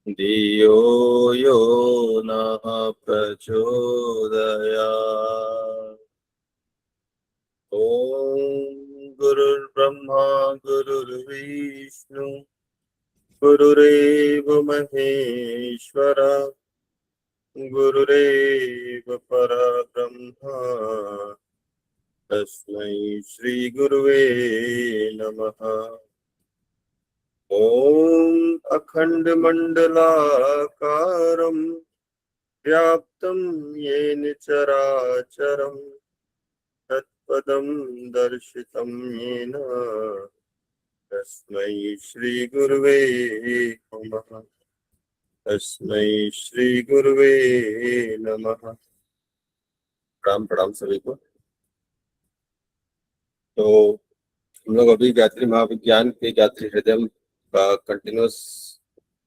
धियो यो नः प्रचोदयात्। ॐ गुरुर्ब्रह्मा गुरुर्विष्णु गुरुरेव महेश्वर गुरुरेव परब्रह्म तस्मै श्री गुरुवे नमः। ॐ अखण्डमण्डलाकारं व्याप्तं येन चराचरं तत्पदं दर्शितं येन तस्मै श्री गुरुवे नमः। तस्मै श्री गुरुवे नमः। प्रणाम प्रणाम सभी को। तो हम लोग अभी गायत्री महाविज्ञान के गायत्री हृदय का कंटिन्यूस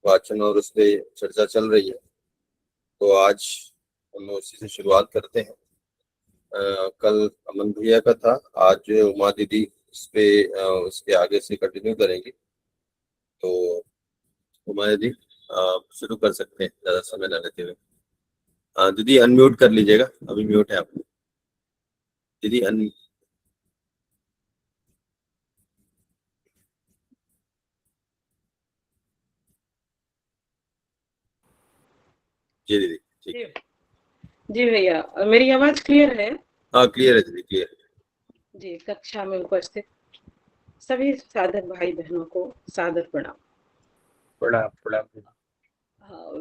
वाचन और उस पर चर्चा चल रही है। तो आज हम उसी से शुरुआत करते हैं। कल अमन भैया का था, आज जो है उमा दीदी इस पे उसके आगे से कंटिन्यू करेंगी। तो उमा दीदी शुरू कर सकते हैं ज्यादा समय न लेते हुए। दीदी अनम्यूट कर लीजिएगा, अभी म्यूट है आप दीदी। जी दीदी ठीक है। जी भैया, मेरी आवाज क्लियर है? हाँ क्लियर है दीदी, क्लियर है जी। कक्षा में उपस्थित सभी साधक भाई बहनों को सादर प्रणाम। प्रणाम प्रणाम।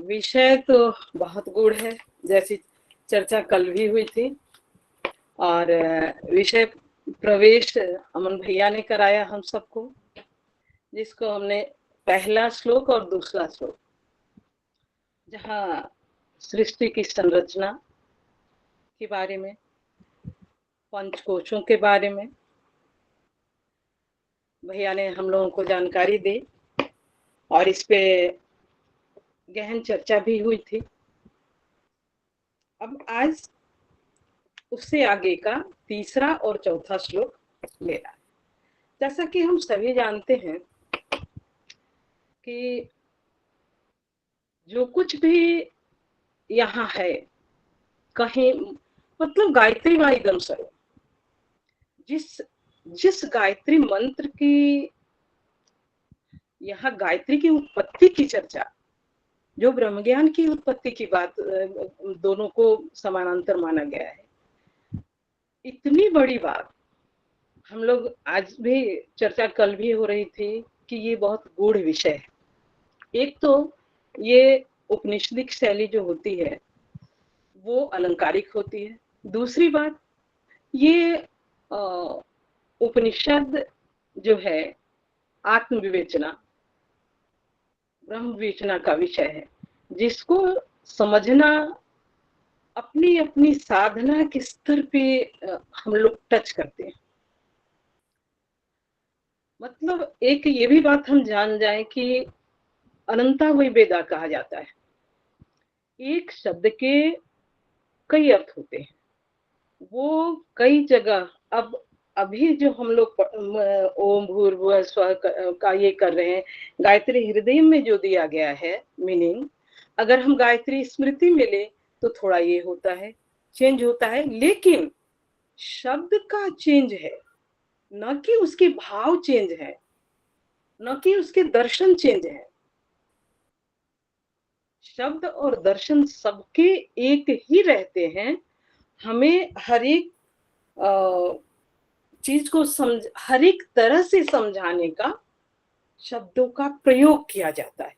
विषय तो बहुत गूढ़ है, जैसी चर्चा कल भी हुई थी। और विषय प्रवेश अमन भैया ने कराया हम सबको, जिसको हमने पहला श्लोक और दूसरा श्लोक, जहाँ सृष्टि की संरचना के बारे में, पंचकोशों के बारे में भैया ने हम लोगों को जानकारी दी और इस पे गहन चर्चा भी हुई थी। अब आज उससे आगे का तीसरा और चौथा श्लोक लेना है। जैसा कि हम सभी जानते हैं कि जो कुछ भी यहाँ है, कहीं मतलब गायत्री माँ एकदम सर्व, जिस जिस गायत्री मंत्र की यहाँ गायत्री की उत्पत्ति की चर्चा, जो ब्रह्म ज्ञान की उत्पत्ति की बात, दोनों को समानांतर माना गया है। इतनी बड़ी बात हम लोग आज भी चर्चा कल भी हो रही थी कि ये बहुत गूढ़ विषय है। एक तो ये उपनिषदिक शैली जो होती है वो अलंकारिक होती है। दूसरी बात, ये उपनिषद जो है आत्मविवेचना, ब्रह्म विवेचना का विषय है, जिसको समझना अपनी अपनी साधना के स्तर पे हम लोग टच करते हैं। मतलब एक ये भी बात हम जान जाए कि अनंता वही वेदा कहा जाता है। एक शब्द के कई अर्थ होते हैं, वो कई जगह। अब अभी जो हम लोग ओम भूर्भुवः स्वः का ये कर रहे हैं, गायत्री हृदय में जो दिया गया है मीनिंग, अगर हम गायत्री स्मृति में ले तो थोड़ा ये होता है, चेंज होता है, लेकिन शब्द का चेंज है, न कि उसके भाव चेंज है, न कि उसके दर्शन चेंज है। शब्द और दर्शन सबके एक ही रहते हैं। हमें हर एक चीज को हर एक तरह से समझाने का शब्दों का प्रयोग किया जाता है।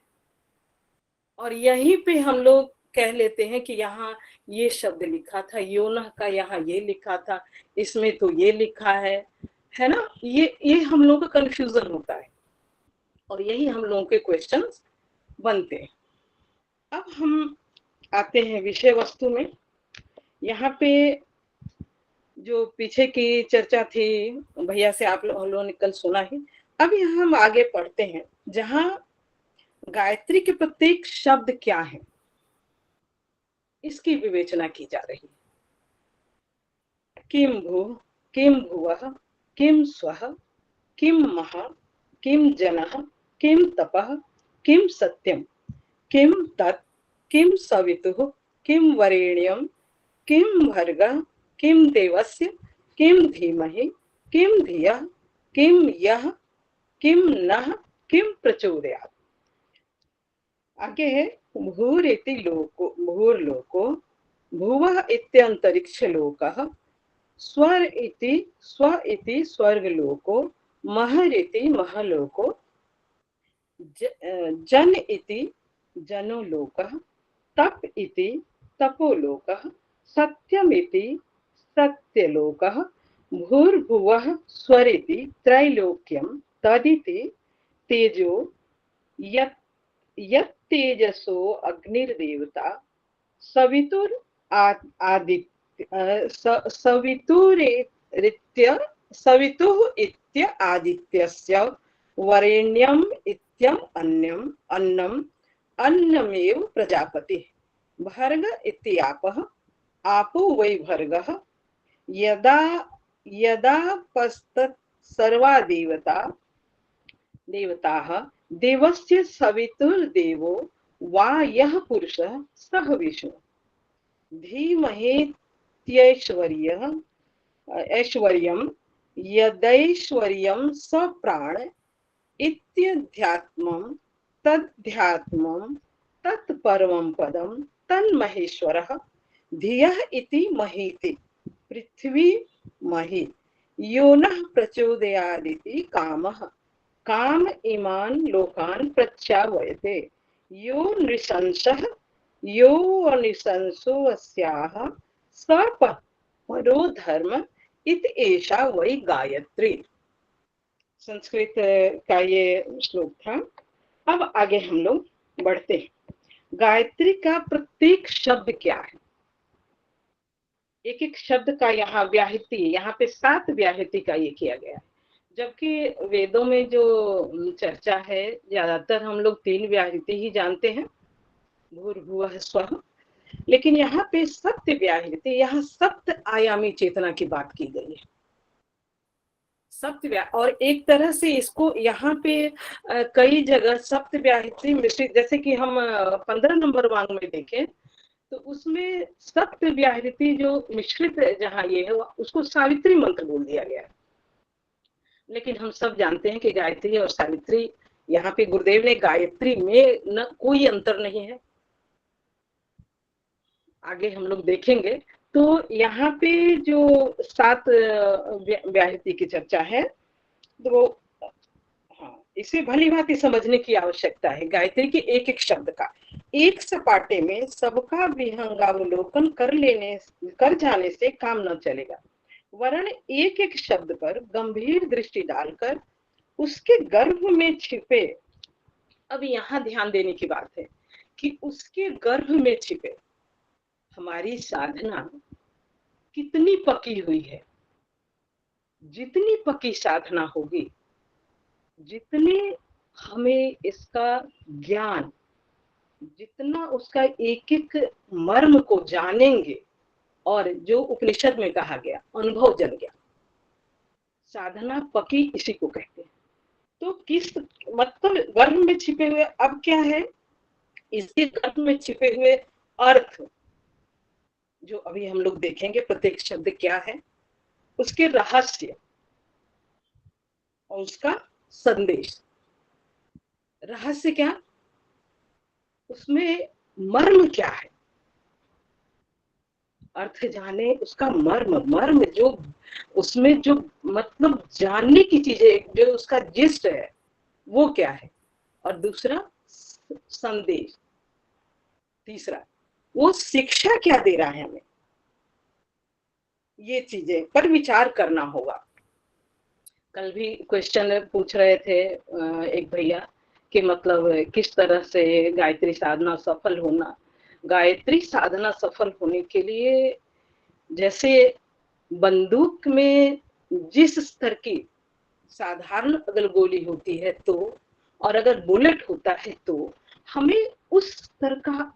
और यहीं पे हम लोग कह लेते हैं कि यहाँ ये शब्द लिखा था, योनह का यहाँ ये लिखा था, इसमें तो ये लिखा है ना। ये हम लोग का कंफ्यूजन होता है और यही हम लोगों के क्वेश्चंस बनते हैं। अब हम आते हैं विषय वस्तु में। यहाँ पे जो पीछे की चर्चा थी भैया से आप लोगों ने कल सुना ही। अब यहाँ हम आगे पढ़ते हैं, जहाँ गायत्री के प्रत्येक शब्द क्या है इसकी विवेचना की जा रही है। किम भू, किम भुवः, किम स्वः, किम महा, किम जनः, किम तपः, किम सत्यम, किम तत् किम सवितुः किम वरेण्यं किम भर्गः किम देवस्य किम धीमहि किम धियः किम यः किम नः किम प्रचोदयात्। आगे है भूरिति लोको भूर्लोको भुवः इत्यंतरिक्ष लोकः स्व इति स्वर्गलोको महरिति महलोको जन इति जनो लोकः तप इति तपोलोकः सत्यमिति सत्यलोकः भूर्भुवः स्वरिति त्रैलोक्यं तदिति तेजो यत् यत्तेजसो अग्निर्देवता सवितुर आदित्य सवितुरित्य सवितुः इत्य आदित्यस्य वरेण्यम् इत्यम् अन्यम् अन्नम् अन्नमेव प्रजापतिः भर्ग इति आपः आपो वै भर्गः यदा यदा पस्तत् सर्वा देवताः देवस्य सवितुर्देवो वा यः पुरुषः सः विष्णु ऐश्वर्यं यदैश्वर्यं सप्राण इत्यध्यात्मं तद्ध्यात्मं तत्परमं पदं तन्महेश्वरः धियः इति महीति पृथ्वी मही यो नः प्रचोदयादिति कामः काम इमान् लोकान् प्रचावयते यो नृशंसः यो निशंसो अस्याः परो धर्म इति एषा वै गायत्री। संस्कृत का ये श्लोक था। अब आगे हम लोग बढ़ते हैं। गायत्री का प्रत्येक शब्द क्या है? एक एक शब्द का यहाँ व्याहृति, यहाँ पे 7 व्याहृति का ये किया गया है, जबकि वेदों में जो चर्चा है ज्यादातर हम लोग 3 व्याहृति ही जानते हैं, भूर्भुवः स्वः, लेकिन यहाँ पे सप्त व्याहृति, यहाँ सप्त आयामी चेतना की बात की गई है। सप्त और एक तरह से इसको यहाँ पे कई जगह सप्त व्याहृति मिश्रित, जैसे कि हम 15 नंबर वांग में देखें तो उसमें सप्त व्याहृति जो मिश्रित जहाँ ये है उसको सावित्री मंत्र बोल दिया गया है। लेकिन हम सब जानते हैं कि गायत्री और सावित्री, यहाँ पे गुरुदेव ने गायत्री में न कोई अंतर नहीं है, आगे हम लोग देखेंगे। तो यहाँ पे जो 7 व्याहृति की चर्चा है तो हाँ, इसे भली भांति समझने की आवश्यकता है। गायत्री के एक एक शब्द का एक सपाटे में सबका विहंगावलोकन कर जाने से काम न चलेगा, वरन एक एक शब्द पर गंभीर दृष्टि डालकर उसके गर्भ में छिपे, अब यहाँ ध्यान देने की बात है कि उसके गर्भ में छिपे हमारी साधना कितनी पकी हुई है। जितनी पकी साधना होगी, जितने हमें इसका ज्ञान, जितना उसका एक एक मर्म को जानेंगे, और जो उपनिषद में कहा गया अनुभव जन ज्ञान, साधना पकी इसी को कहते हैं। तो किस मतलब गर्भ में छिपे हुए, अब क्या है, इसके गर्भ में छिपे हुए अर्थ जो अभी हम लोग देखेंगे, प्रत्येक शब्द क्या है, उसके रहस्य और उसका संदेश। रहस्य क्या, उसमें मर्म क्या है, अर्थ जाने उसका मर्म जो उसमें जो मतलब जानने की चीजें, जो उसका जिस्ट है वो क्या है, और दूसरा संदेश, तीसरा वो शिक्षा क्या दे रहा है हमें, ये चीजें पर विचार करना होगा। कल भी क्वेश्चन पूछ रहे थे एक भैया कि मतलब किस तरह से गायत्री साधना सफल होना। गायत्री साधना सफल होने के लिए जैसे बंदूक में जिस स्तर की साधारण अगर गोली होती है तो, और अगर बुलेट होता है तो हमें उस स्तर का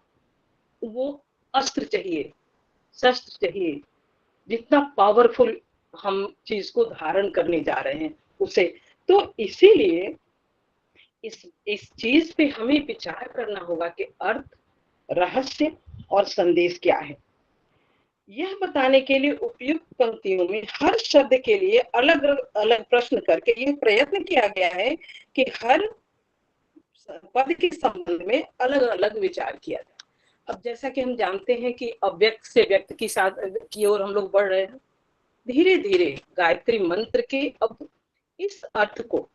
वो अस्त्र चाहिए, शस्त्र चाहिए, जितना पावरफुल हम चीज को धारण करने जा रहे हैं उसे। तो इसीलिए इस चीज पे हमें विचार करना होगा कि अर्थ, रहस्य और संदेश क्या है। यह बताने के लिए उपयुक्त पंक्तियों में हर शब्द के लिए अलग अलग प्रश्न करके यह प्रयत्न किया गया है कि हर पद के संबंध में अलग अलग विचार किया जाए। अब जैसा कि हम जानते हैं कि अव्यक्त से व्यक्त की ओर हम लोग बढ़ रहे हैं। धीरे धीरे गायत्री मंत्र के अब इस अर्थ को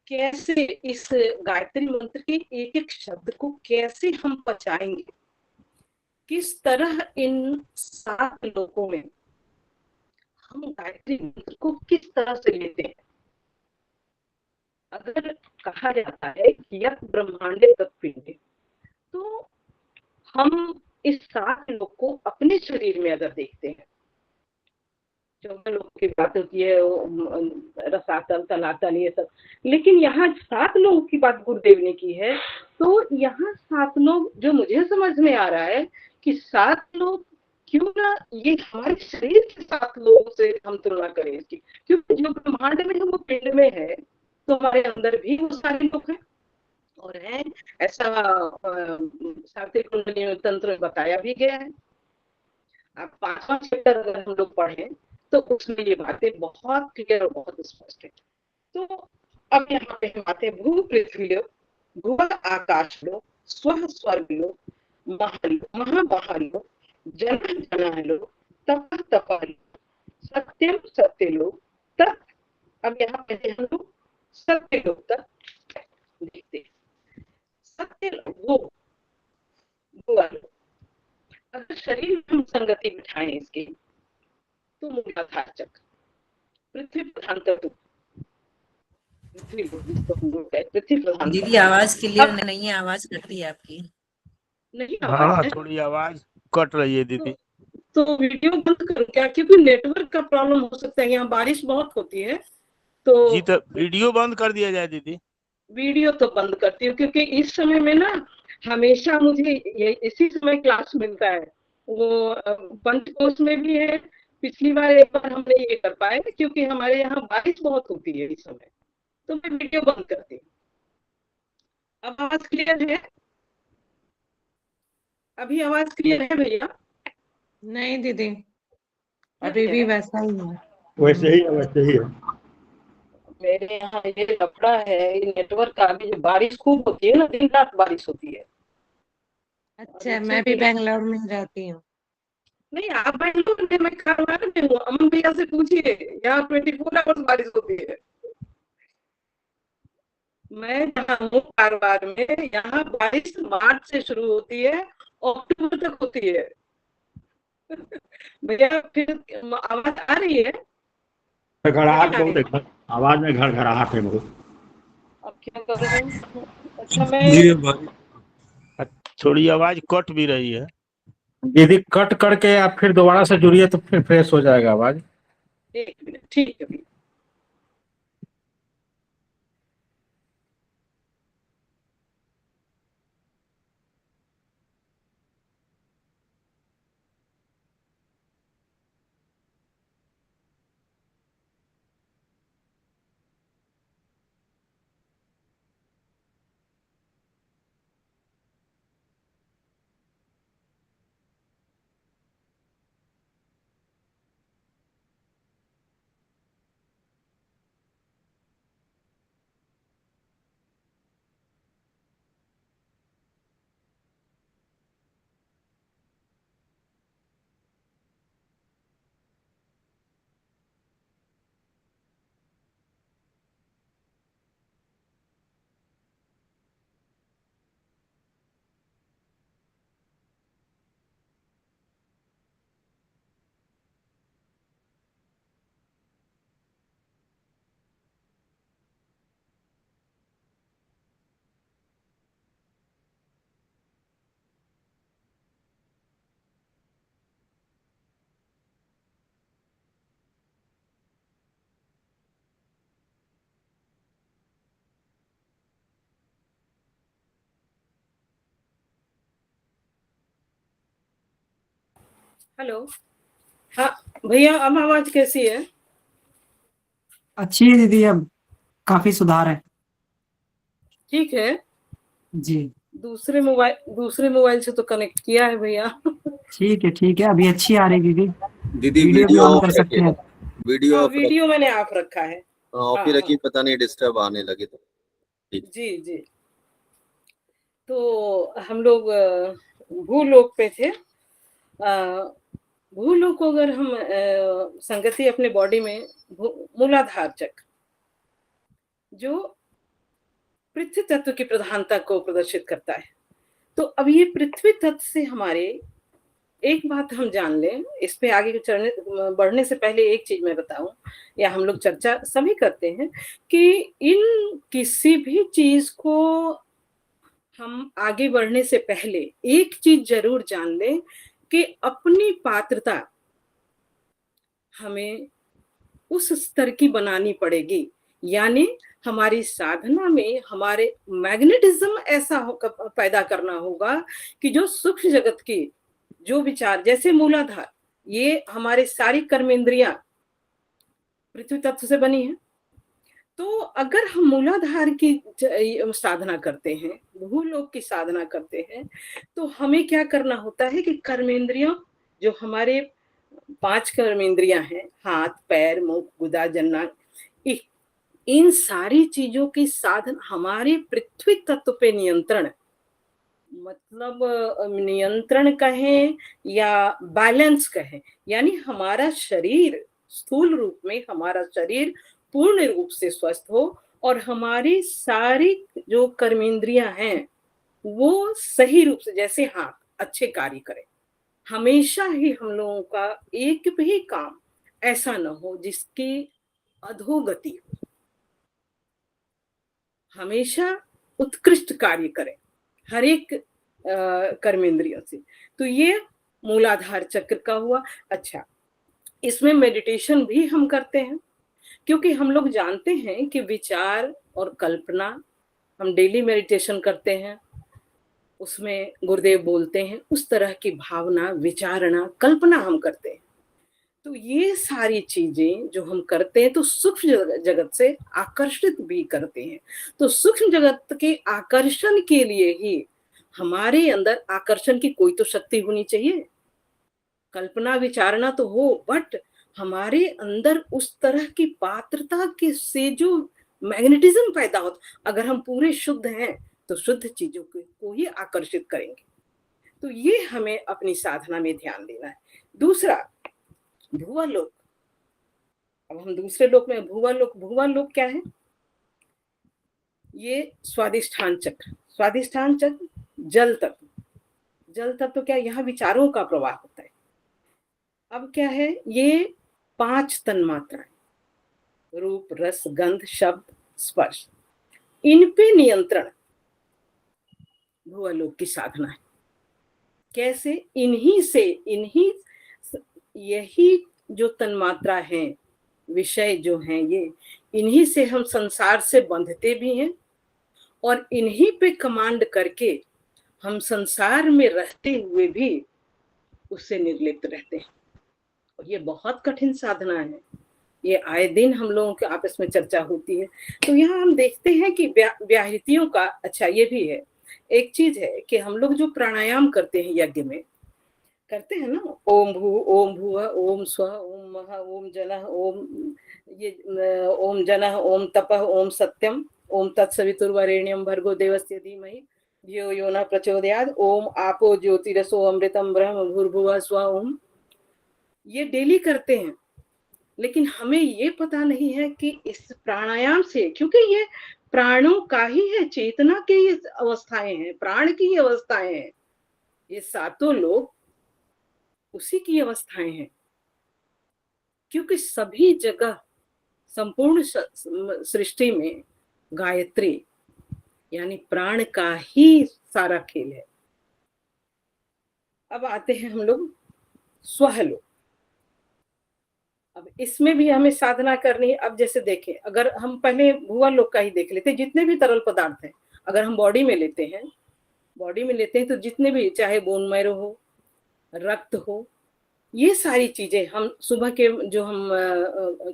कैसे, इस गायत्री मंत्र के एक एक शब्द को कैसे हम पचाएंगे, किस तरह इन 7 लोकों में हम गायत्री मंत्र को किस तरह से लेते हैं। अगर कहा जाता है कि यत् ब्रह्मांडे तत्पिंडे, तो हम इस 7 लोक को अपने शरीर में अगर देखते हैं, 14 लोक की बात होती है, रसातल, तलातल, ये सब, लेकिन यहाँ 7 लोगों की बात गुरुदेव ने की है। तो यहाँ 7 लोग, जो मुझे समझ में आ रहा है कि 7 लोग क्यों ना ये हमारे शरीर के 7 लोगों से हम तुलना करें इसकी, क्योंकि जो ब्रह्मांड में है वो पिंड में है, तो हमारे अंदर भी वो सारे लोग हैं और है ऐसा सात्विक कुंडली तंत्र में बताया भी गया है। अब 5वां चैप्टर अगर हम लोग पढ़ें तो उसमें ये बातें बहुत क्लियर और बहुत स्पष्ट है। तो अब यहाँ पे हम आते हैं भू पृथ्वी लोक, भुव आकाश लोक, स्व स्वर्ग लोक, महामहालोक, जन जन लोक, तप तप लोक, सत्यम सत्य लोक, तत्। अब यहाँ पे हम लोग सत्य लोक तक देखते हैं। सत्य वो अगर शरीर में हम संगति बिठाएं इसकी, तो मूलाधार चक्र, पृथ्वी प्रधान तत्व, पृथ्वी प्रधान दीदी तत्व। आवाज क्लियर अब नहीं है, आवाज कट रही है आपकी। नहीं आवाज हाँ है थोड़ी आवाज कट रही है दीदी। तो वीडियो बंद करूं क्या, क्योंकि नेटवर्क का प्रॉब्लम हो सकता है, यहाँ बारिश बहुत होती है। तो जी तो वीडियो बंद कर दिया जाए दीदी। वीडियो तो बंद करती हूँ, क्योंकि इस समय में ना हमेशा मुझे ये इसी समय क्लास मिलता है। वो पंचकोश में भी है, पिछली बार एक बार हम नहीं ये कर पाए क्योंकि हमारे यहाँ बारिश बहुत होती है इस समय, तो मैं वीडियो बंद करती हूँ। अब आवाज क्लियर है? अभी आवाज क्लियर है भैया? नहीं दीदी, नहीं अभी भी है? वैसा ही है। वैसे ही है, वैसे ही है। मेरे यहाँ ये लफड़ा है नेटवर्क का। अभी जो बारिश खूब होती है ना, दिन रात बारिश होती है। अच्छा, मैं भी बेंगलोर में रहती हूँ। नहीं, आप बेंगलुरु में, मैं कारवार में हूँ। अमन भैया से पूछिए, यहाँ 24 आवर्स बारिश होती है। मैं जहाँ हूँ कारवार में, यहाँ बारिश मार्च से शुरू होती है, अक्टूबर तक होती है। भैया फिर आवाज आ रही है? घड़घड़ाहट बहुत है, आवाज में घड़घड़ाहट है बहुत। अब क्या करूँ? अच्छा मैं थोड़ी आवाज कट भी रही है। यदि कट करके आप फिर दोबारा से जुड़िए तो फिर फ्रेश हो जाएगा आवाज। 1 मिनट, ठीक है भैया। हेलो, हाँ भैया, अब आवाज कैसी है? अच्छी है दीदी, अब काफी सुधार है। ठीक है। जी दूसरे मोबाइल से तो कनेक्ट किया है भैया। ठीक है, अभी अच्छी आ रही दीदी। दीदी वीडियो भी वीडियो ऑन ऑफ कर सकते हैं। रखिएगा, वीडियो ऑफ वीडियो मैंने ऑफ रखा है। ऑफ ही हाँ, रखिए, पता नहीं डिस्टर्ब आने लगे तो। जी जी। तो हम लोग भूलोक पे थे। भूलोक को अगर हम संगति अपने बॉडी में मूलाधार चक्र जो पृथ्वी तत्व की प्रधानता को प्रदर्शित करता है। तो अब ये पृथ्वी तत्व से हमारे एक बात हम जान लें, इस पे आगे बढ़ने से पहले एक चीज मैं बताऊं, या हम लोग चर्चा सभी करते हैं कि इन किसी भी चीज को हम आगे बढ़ने से पहले एक चीज जरूर जान लें कि अपनी पात्रता हमें उस स्तर की बनानी पड़ेगी। यानी हमारी साधना में हमारे मैग्नेटिज्म ऐसा पैदा करना होगा कि जो सूक्ष्म जगत की जो विचार, जैसे मूलाधार, ये हमारे सारी कर्मेंद्रियां पृथ्वी तत्व से बनी है। तो अगर हम मूलाधार की साधना करते हैं, भूलोक की साधना करते हैं, तो हमें क्या करना होता है कि कर्मेंद्रियों, जो हमारे 5 कर्मेंद्रियां हैं, हाथ, पैर, मुख, गुदा, जन्ना, इन सारी चीजों की साधन हमारे पृथ्वी तत्व पे नियंत्रण, मतलब नियंत्रण कहें या बैलेंस कहें, यानी हमारा शरीर स्थूल रूप में, हमारा शरीर पूर्ण रूप से स्वस्थ हो और हमारी सारी जो कर्मेंद्रियां हैं वो सही रूप से, जैसे हाथ अच्छे कार्य करें। हमेशा ही हम लोगों का एक भी काम ऐसा न हो जिसकी अधोगति हो, हमेशा उत्कृष्ट कार्य करें हर एक कर्मेंद्रियों से। तो ये मूलाधार चक्र का हुआ। अच्छा, इसमें मेडिटेशन भी हम करते हैं, क्योंकि हम लोग जानते हैं कि विचार और कल्पना, हम डेली मेडिटेशन करते हैं, उसमें गुरुदेव बोलते हैं उस तरह की भावना, विचारणा, कल्पना हम करते हैं। तो ये सारी चीजें जो हम करते हैं तो सूक्ष्म जगत से आकर्षित भी करते हैं। तो सूक्ष्म जगत के आकर्षण के लिए ही हमारे अंदर आकर्षण की कोई तो शक्ति होनी चाहिए। कल्पना विचारना तो हो, बट हमारे अंदर उस तरह की पात्रता के से जो मैग्नेटिज्म पैदा होता, अगर हम पूरे शुद्ध हैं तो शुद्ध चीजों को ही आकर्षित करेंगे। तो ये हमें अपनी साधना में ध्यान देना है। दूसरा, भुवलोक। अब हम दूसरे लोक में, भुवलोक क्या है? ये स्वादिष्ठान चक्र, स्वादिष्ठान चक्र जल तत्व तो क्या, यहाँ विचारों का प्रवाह होता है। अब क्या है, ये 5 तन्मात्राएं, रूप, रस, गंध, शब्द, स्पर्श, इन पे नियंत्रण भुवलोक की साधना है। कैसे? यही जो तन्मात्रा है, विषय जो हैं, ये इन्हीं से हम संसार से बंधते भी हैं और इन्हीं पे कमांड करके हम संसार में रहते हुए भी उससे निर्लिप्त रहते हैं। और ये बहुत कठिन साधना है, ये आए दिन हम लोगों के आपस में चर्चा होती है। तो यहाँ हम देखते हैं कि व्याहृतियों का, अच्छा ये भी है, एक चीज है कि हम लोग जो प्राणायाम करते हैं, यज्ञ में करते हैं ना, ओम भू, ओम भुव, ओम स्वः, ओम मह, ओम जनः, ओम जनः, ओम तपः, ओम सत्यम, ओम तत्सवितुर्वरेण्यं भर्गो देवस्य धीमहि धियो यो न प्रचोदयात्, ओम आपो ज्योतिरसो अमृतम ब्रह्म भूर्भुवः स्वः ओम। ये डेली करते हैं, लेकिन हमें ये पता नहीं है कि इस प्राणायाम से, क्योंकि ये प्राणों का ही है, चेतना की ये अवस्थाएं हैं, प्राण की ये अवस्थाएं हैं, ये सातों लोग उसी की अवस्थाएं हैं। क्योंकि सभी जगह संपूर्ण सृष्टि में गायत्री यानी प्राण का ही सारा खेल है। अब आते हैं हम लोग स्वहलोक। अब इसमें भी हमें साधना करनी है। अब जैसे देखें, अगर हम पहले भुवलोक का ही देख लेते, जितने भी तरल पदार्थ हैं, अगर हम बॉडी में लेते हैं तो जितने भी, चाहे बोन मैरो हो, रक्त हो, ये सारी चीजें हम सुबह के जो हम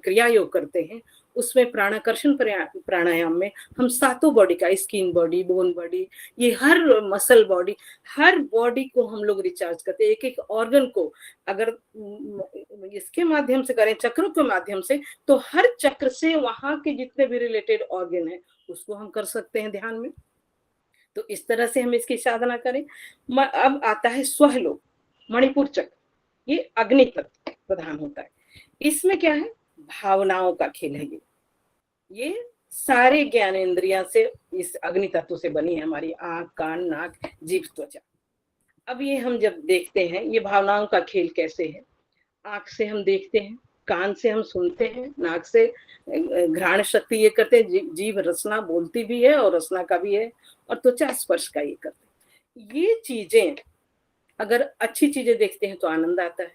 क्रिया योग करते हैं उसमें प्राणाकर्षण प्राणायाम में हम सातों बॉडी का, स्किन बॉडी, बोन बॉडी, ये हर मसल बॉडी, हर बॉडी को हम लोग रिचार्ज करते हैं। एक एक ऑर्गन को अगर इसके माध्यम से करें, चक्रों के माध्यम से, तो हर चक्र से वहां के जितने भी रिलेटेड ऑर्गन है उसको हम कर सकते हैं ध्यान में। तो इस तरह से हम इसकी साधना करें। अब आता है स्वहलोक, मणिपुर चक्र, ये अग्नि तत्व प्रधान होता है। इसमें क्या है, भावनाओं का खेल है। ये सारे ज्ञानेंद्रियां से इस अग्नि तत्व से बनी है, हमारी आंख, कान, नाक, जीभ, त्वचा। अब ये हम जब देखते हैं ये भावनाओं का खेल कैसे है, आंख से हम देखते हैं, कान से हम सुनते हैं, नाक से घ्राण शक्ति ये करते हैं, जीभ रसना बोलती भी है और रसना का भी है, और त्वचा स्पर्श का ये करते हैं। ये चीजें अगर अच्छी चीजें देखते हैं तो आनंद आता है,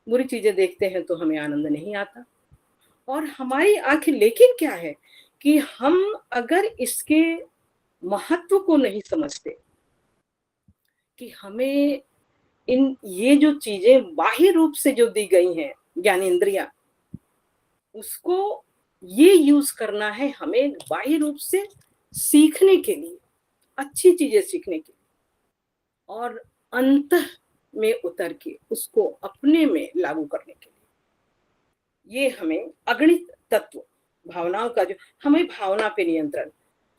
बुरी चीजें देखते हैं तो हमें आनंद नहीं आता। और हमारी आंखें, लेकिन क्या है कि हम अगर इसके महत्व को नहीं समझते कि हमें ये जो चीजें बाह्य रूप से जो दी गई हैं ज्ञानेंद्रिया, उसको ये यूज करना है हमें बाह्य रूप से सीखने के लिए, अच्छी चीजें सीखने के लिए, और अंतः में उतर के उसको अपने में लागू करने के लिए। ये हमें अगणित तत्व, भावनाओं का जो हमें भावना पे नियंत्रण,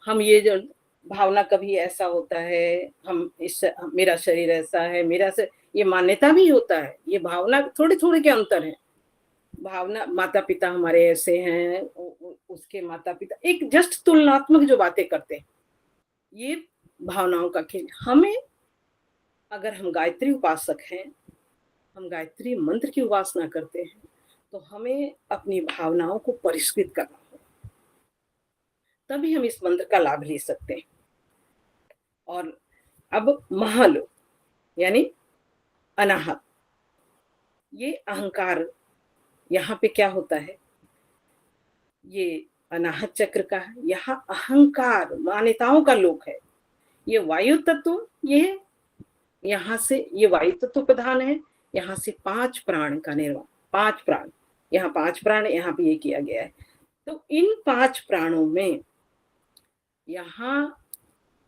हम ये जो भावना कभी ऐसा होता है, हम इस मेरा शरीर ऐसा है, मेरा से ये मान्यता भी होता है, ये भावना थोड़े थोड़े के अंतर हैं। भावना, माता पिता हमारे ऐसे हैं, उसके माता पिता, एक जस्ट तुलनात्मक जो बातें करते हैं, ये भावनाओं का खेल। हमें अगर हम गायत्री उपासक हैं, हम गायत्री मंत्र की उपासना करते हैं, तो हमें अपनी भावनाओं को परिष्कृत करना होगा, तभी हम इस मंत्र का लाभ ले सकते हैं। और अब महालोक यानी अनाहत, ये अहंकार, यहाँ पे क्या होता है, ये अनाहत चक्र का है, यहाँ अहंकार मान्यताओं का लोक है। ये वायु तत्व, ये यहाँ से ये वायु तत्व प्रधान है, यहाँ से 5 प्राण का निर्माण, 5 प्राण, यहाँ 5 प्राण, यहाँ पे ये किया गया है। तो इन 5 प्राणों में यहाँ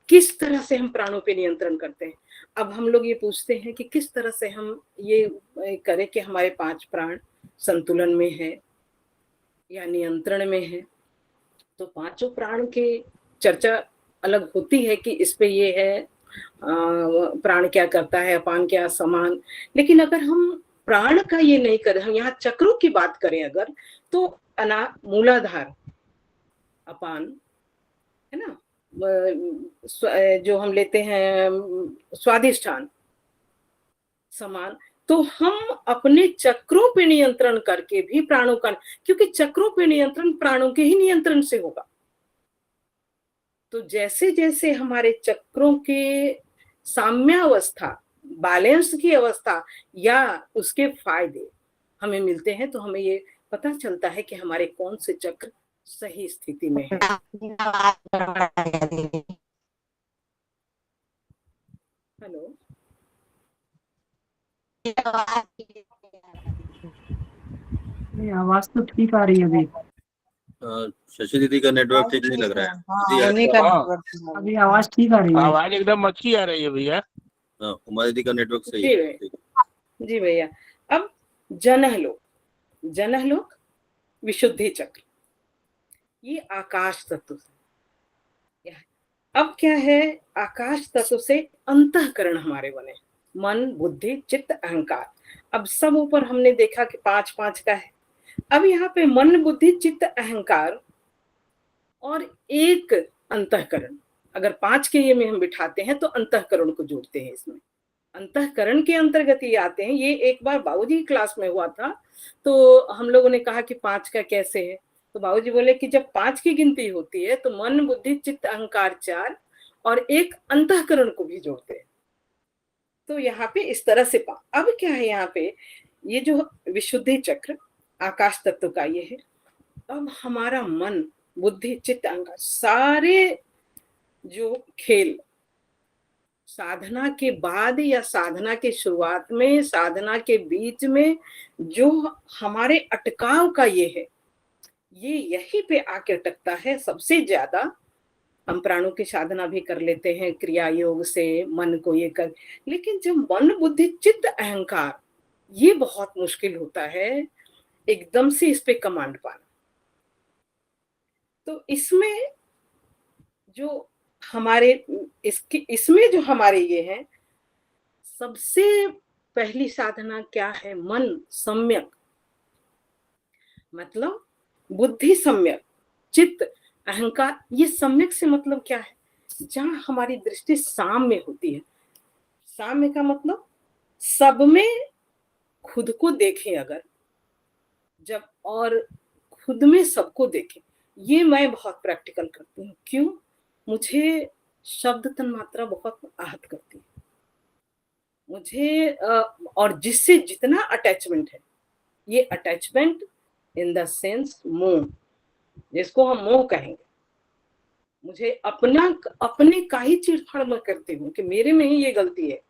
किस तरह से हम प्राणों पे नियंत्रण करते हैं। अब हम लोग ये पूछते हैं कि किस तरह से हम ये करें कि हमारे 5 प्राण संतुलन में है या नियंत्रण में है। तो 5 प्राण के चर्चा अलग होती है कि इस पे ये है, प्राण क्या करता है, अपान क्या, समान। लेकिन अगर हम प्राण का ये नहीं करें, हम यहाँ चक्रों की बात करें अगर, तो मूलाधार अपान है ना, जो हम लेते हैं स्वादिष्ठान समान, तो हम अपने चक्रों पे नियंत्रण करके भी प्राणों का, क्योंकि चक्रों पे नियंत्रण प्राणों के ही नियंत्रण से होगा। तो जैसे जैसे हमारे चक्रों के साम्यावस्था, बैलेंस की अवस्था या उसके फायदे हमें मिलते हैं, तो हमें ये पता चलता है कि हमारे कौन से चक्र सही स्थिति में है। हेलो, नहीं, आवाज तो ठीक आ रही है अभी। शशि दीदी का नेटवर्क ठीक नहीं लग रहा है। दीदी उन्हीं आपका- का अभी आवाज ठीक आ रही है। आवाज एकदम अच्छी आ रही है भैया। हाँ, उमा दीदी का नेटवर्क सही जी है। भैया, जी भैया। अब जनहलोक, जनहलोक विशुद्धि चक्र, ये आकाश तत्व से। अब क्या है, आकाश तत्व से अंतःकरण हमारे बने, मन, बुद्धि, चित्त, अहंकार। अब सब ऊपर हमने देखा कि 5-5 का है। अब यहाँ पे मन, बुद्धि, चित्त, अहंकार और एक अंतःकरण, अगर 5 के ये में हम बिठाते हैं तो अंतःकरण को जोड़ते हैं इसमें। अंतःकरण के अंतर्गत ये आते हैं। ये एक बार बाबूजी क्लास में हुआ था, तो हम लोगों ने कहा कि 5 का कैसे है, तो बाबूजी बोले कि जब 5 की गिनती होती है तो मन, बुद्धि, चित्त, अहंकार 4 और एक अंतःकरण को भी जोड़ते हैं। तो यहाँ पे इस तरह से अब क्या है, यहाँ पे ये जो विशुद्धि चक्र आकाश तत्व का ये है। अब हमारा मन, बुद्धि, चित्त, अहंकार सारे जो खेल साधना के बाद या साधना के शुरुआत में, साधना के बीच में जो हमारे अटकाव का ये है, ये यहीं पे आके अटकता है सबसे ज्यादा। हम प्राणों की साधना भी कर लेते हैं क्रिया योग से, मन को ये कर, लेकिन जब मन बुद्धि चित्त अहंकार, ये बहुत मुश्किल होता है एकदम से इस पे कमांड पाना। तो इसमें जो हमारे इसमें जो हमारे ये है, सबसे पहली साधना क्या है? मन सम्यक, मतलब बुद्धि सम्यक, चित्त अहंकार। ये सम्यक से मतलब क्या है? जहां हमारी दृष्टि साम्य होती है। साम्य का मतलब सब में खुद को देखें अगर, जब, और खुद में सबको देखें। ये मैं बहुत प्रैक्टिकल करती हूँ। क्यों? मुझे शब्द तन्मात्रा बहुत आहत करती है मुझे, और जिससे जितना अटैचमेंट है, ये अटैचमेंट इन द सेंस मोह, जिसको हम मोह कहेंगे। मुझे अपने का ही चिड़फाड़ मैं करती हूँ कि मेरे में ही ये गलती है।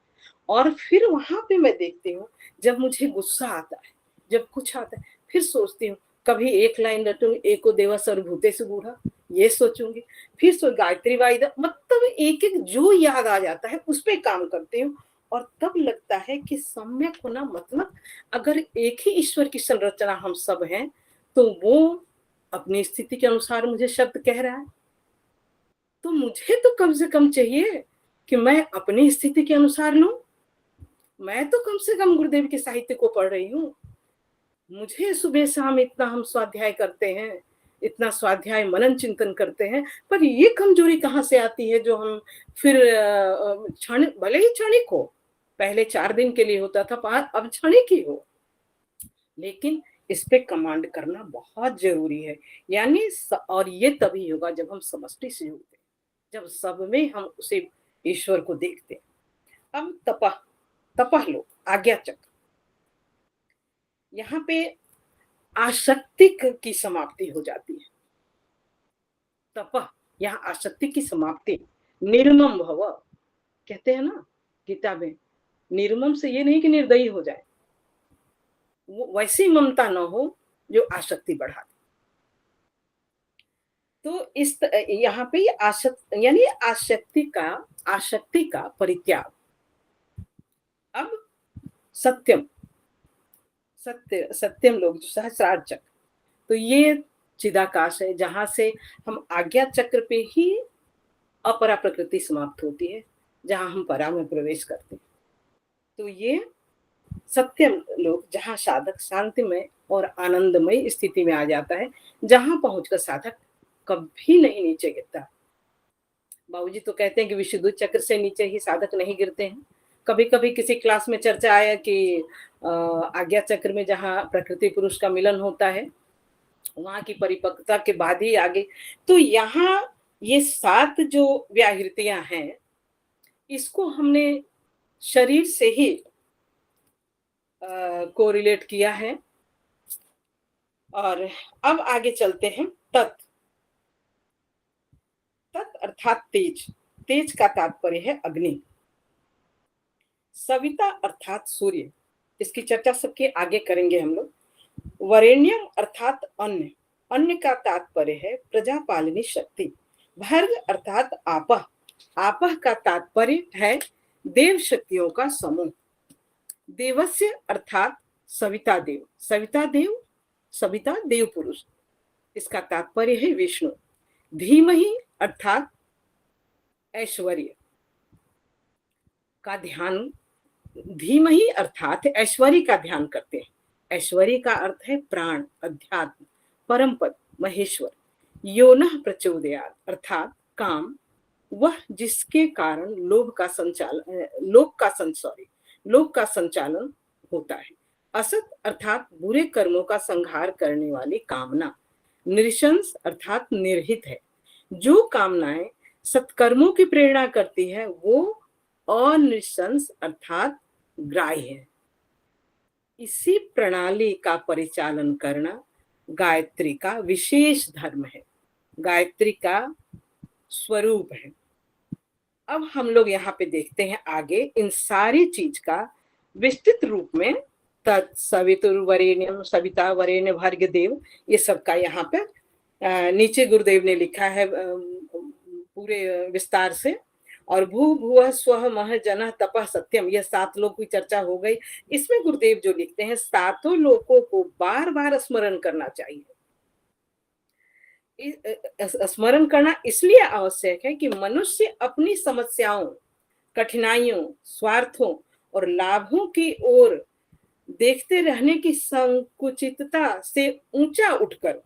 और फिर वहां पे मैं देखती हूँ, जब मुझे गुस्सा आता है, जब कुछ आता है, फिर सोचती हूँ, कभी एक लाइन रटूंगी, एको देवा सर्वभूते से बूढ़ा, ये सोचूंगी। फिर गायत्री वाइदा, मतलब एक एक जो याद आ जाता है उस पे काम करती हूँ। और तब लगता है कि सम्यक होना मतलब, अगर एक ही ईश्वर की संरचना हम सब हैं, तो वो अपनी स्थिति के अनुसार मुझे शब्द कह रहा है, तो मुझे तो कम से कम चाहिए कि मैं अपनी स्थिति के अनुसार लूं। मैं तो कम से कम गुरुदेव के साहित्य को पढ़ रही हूँ। मुझे सुबह शाम इतना हम स्वाध्याय करते हैं, इतना स्वाध्याय मनन चिंतन करते हैं, पर ये कमजोरी कहाँ से आती है जो हम फिर क्षण, भले ही क्षणिक हो, पहले 4 दिन के लिए होता था, अब क्षणिक ही हो, लेकिन इस पे कमांड करना बहुत जरूरी है। यानी और ये तभी होगा जब हम समष्टि से जुड़ते हैं, जब सब में हम उसे ईश्वर को देखते हैं। अब तपह लोग आज्ञा चक्र, यहाँ पे आसक्ति की समाप्ति हो जाती है। तपह, यहाँ आसक्ति की समाप्ति। निर्मम भव कहते हैं ना गीता में, निर्मम से ये नहीं कि निर्दयी हो जाए, वो वैसी ममता न हो जो आसक्ति बढ़ा दे। तो इस यहाँ पे आसक्ति यानी आसक्ति का परित्याग। अब सत्यम लोग जो सहस्रार चक्र, तो ये चिदाकाश है, जहां से हम आज्ञा चक्र पे ही अपरा प्रकृति समाप्त होती है, जहां हम परा में प्रवेश करते हैं। तो ये सत्यम लोग, जहां साधक शांतिमय और आनंदमय स्थिति में आ जाता है, जहां पहुंचकर साधक कभी नहीं नीचे गिरता। बाबूजी तो कहते हैं कि विशुद्ध चक्र से नीचे ही साधक नहीं गिरते हैं। कभी कभी किसी क्लास में चर्चा आया कि आज्ञा चक्र में जहाँ प्रकृति पुरुष का मिलन होता है, वहां की परिपक्वता के बाद ही आगे। तो यहाँ ये 7 जो व्याहृतियां हैं, इसको हमने शरीर से ही कोरिलेट किया है। और अब आगे चलते हैं। तत् अर्थात तेज, तेज का तात्पर्य है अग्नि। सविता अर्थात सूर्य, इसकी चर्चा सबके आगे करेंगे हम लोग। वरेण्यम अर्थात अन्न, अन्न का तात्पर्य है प्रजापालनी शक्ति। भर्ग अर्थात आपह, आपह का तात्पर्य है देव शक्तियों का समूह। देवस्य अर्थात सविता देव, सविता देव, सविता देव पुरुष, इसका तात्पर्य है विष्णु। धीमहि अर्थात ऐश्वर्य का ध्यान, धीमहि अर्थात ऐश्वर्य का ध्यान करते हैं। ऐश्वर्य का अर्थ है प्राण, अध्यात्म, परम पद, महेश्वर। योनः प्रचोदयात् अर्थात काम, वह जिसके कारण लोभ का संचालन होता है। असत अर्थात बुरे कर्मों का संहार करने वाली कामना। निरशंस अर्थात निर्हित है। जो कामनाएं सत्कर्मों की प्रेरणा करती है वो अनिशंस अर्थात ग्राह्य है। इसी प्रणाली का परिचालन करना गायत्री का विशेष धर्म है, गायत्री का स्वरूप है। अब हम लोग यहाँ पे देखते हैं आगे इन सारी चीज का विस्तृत रूप में तत्सवितुर्वरेण्यं सविता वरेण्य भर्गदेव, ये सबका यहाँ पे नीचे गुरुदेव ने लिखा है पूरे विस्तार से। और भू भुवः स्वः मह जनः तपः सत्यम, यह 7 लोक की चर्चा हो गई। इसमें गुरुदेव जो लिखते हैं 7 लोकों को बार बार स्मरण करना चाहिए। स्मरण करना इसलिए आवश्यक है कि मनुष्य अपनी समस्याओं, कठिनाइयों, स्वार्थों और लाभों की ओर देखते रहने की संकुचितता से ऊंचा उठकर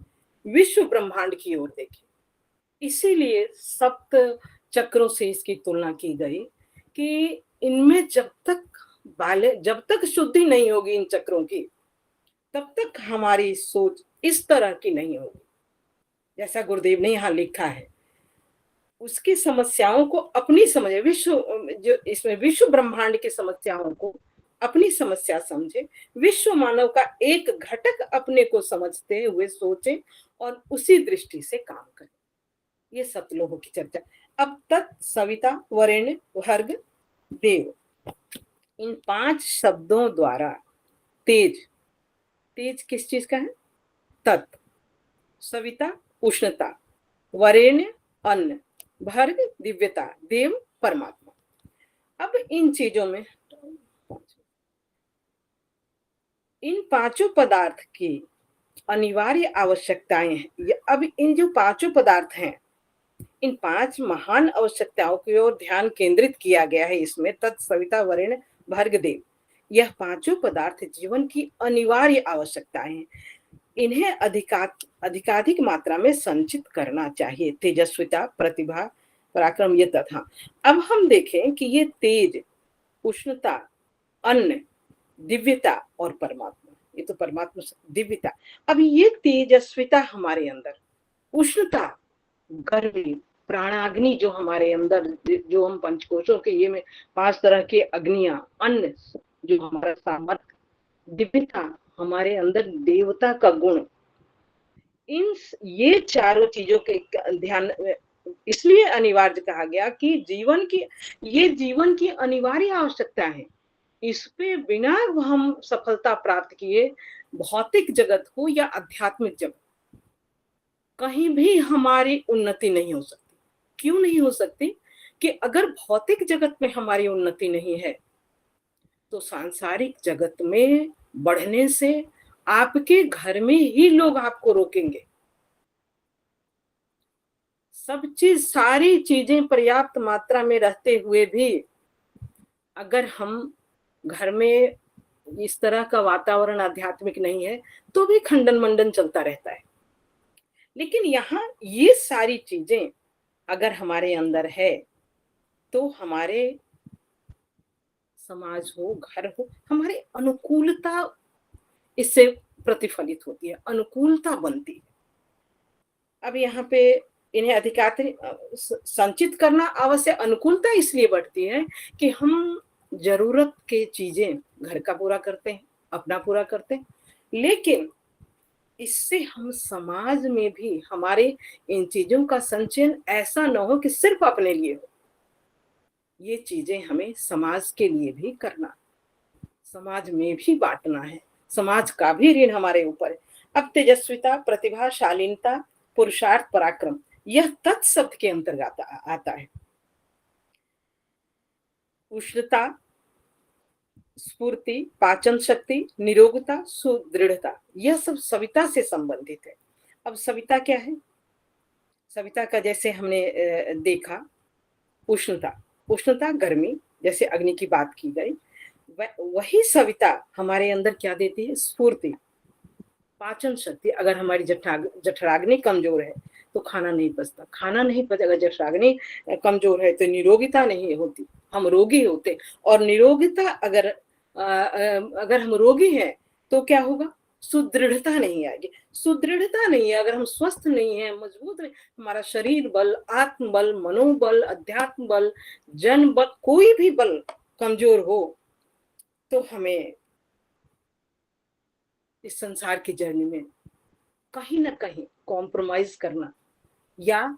विश्व ब्रह्मांड की ओर देखे। इसीलिए सप्त चक्रों से इसकी तुलना की गई कि इनमें जब तक शुद्धि नहीं होगी इन चक्रों की, तब तक हमारी सोच इस तरह की नहीं होगी जैसा गुरुदेव ने यहाँ लिखा है। उसकी समस्याओं को अपनी समझे, जो इसमें विश्व ब्रह्मांड की समस्याओं को अपनी समस्या समझे, विश्व मानव का एक घटक अपने को समझते हुए सोचे और उसी दृष्टि से काम करे। ये सतलोकों की चर्चा। अब तत् सविता वरेण्य भर्ग देव, इन 5 शब्दों द्वारा तेज किस चीज का है? तत्, सविता उष्णता, वरेण्य अन्न, भर्ग दिव्यता, देव परमात्मा। अब इन चीजों में इन 5 पदार्थ की अनिवार्य आवश्यकताएं हैं। अब इन जो 5 पदार्थ हैं, इन 5 महान आवश्यकताओं की ओर ध्यान केंद्रित किया गया है इसमें। तत् सविता वरेण्य भर्ग देव, यह 5 पदार्थ जीवन की अनिवार्य आवश्यकताएं हैं। इन्हें अधिकाधिक मात्रा में संचित करना चाहिए। तेजस्विता, प्रतिभा, पराक्रम, ये तथा। अब हम देखें कि ये तेज, उष्णता, अन्न, दिव्यता और परमात्मा, ये तो परमात्मा दिव्यता। अब ये तेजस्विता हमारे अंदर, उष्णता, गर्मी, प्राणाग्नि जो हमारे अंदर, जो हम पंचकोशों के ये में 5 तरह के अग्नियां, अन्न जो हमारा सामर्थ्य, दिव्यता हमारे अंदर देवता का गुण, ये चारों चीजों के ध्यान इसलिए अनिवार्य कहा गया कि जीवन की अनिवार्य आवश्यकता है। इस पे बिना हम सफलता प्राप्त किए भौतिक जगत हो या आध्यात्मिक जगत, कहीं भी हमारी उन्नति नहीं हो सकती। क्यों नहीं हो सकती? कि अगर भौतिक जगत में हमारी उन्नति नहीं है तो सांसारिक जगत में बढ़ने से आपके घर में ही लोग आपको रोकेंगे। सारी चीजें पर्याप्त मात्रा में रहते हुए भी अगर हम घर में इस तरह का वातावरण आध्यात्मिक नहीं है तो भी खंडन मंडन चलता रहता है। लेकिन यहाँ ये सारी चीजें अगर हमारे अंदर है तो हमारे समाज हो, घर हो, हमारे अनुकूलता इससे प्रतिफलित होती है, अनुकूलता बनती है। अब यहाँ पे इन्हें अधिकाधिक संचित करना आवश्यक। अनुकूलता इसलिए बढ़ती है कि हम जरूरत के चीजें घर का पूरा करते हैं, अपना पूरा करते हैं, लेकिन इससे हम समाज में भी हमारे इन चीजों का संचयन ऐसा न हो कि सिर्फ अपने लिए हो। ये चीजें हमें समाज के लिए भी करना, समाज में भी बांटना है, समाज का भी ऋण हमारे ऊपर है। अब तेजस्विता, प्रतिभा, शालीनता, पुरुषार्थ, पराक्रम, यह तत्शब्द के अंतर्गत आता है। उष्णता, स्फूर्ति, पाचन शक्ति, निरोगता, सुदृढ़ता, यह सब सविता से संबंधित है। अब सविता क्या है? सविता का जैसे हमने देखा, उष्णता गर्मी, जैसे अग्नि की बात की गई, वही सविता हमारे अंदर क्या देती है? स्फूर्ति, पाचन शक्ति। अगर हमारी जठराग्नि कमजोर है तो खाना नहीं पचता, अगर जठराग्नि कमजोर है तो निरोगिता नहीं होती, हम रोगी होते। और निरोगिता अगर हम रोगी हैं तो क्या होगा? सुदृढ़ता नहीं आएगी। सुदृढ़ता नहीं है अगर हम स्वस्थ नहीं है, मजबूत नहीं, हमारा शरीर बल, आत्म बल, मनोबल, अध्यात्म बल, जन बल, कोई भी बल कमजोर हो तो हमें इस संसार की जर्नी में कहीं ना कहीं कॉम्प्रोमाइज करना या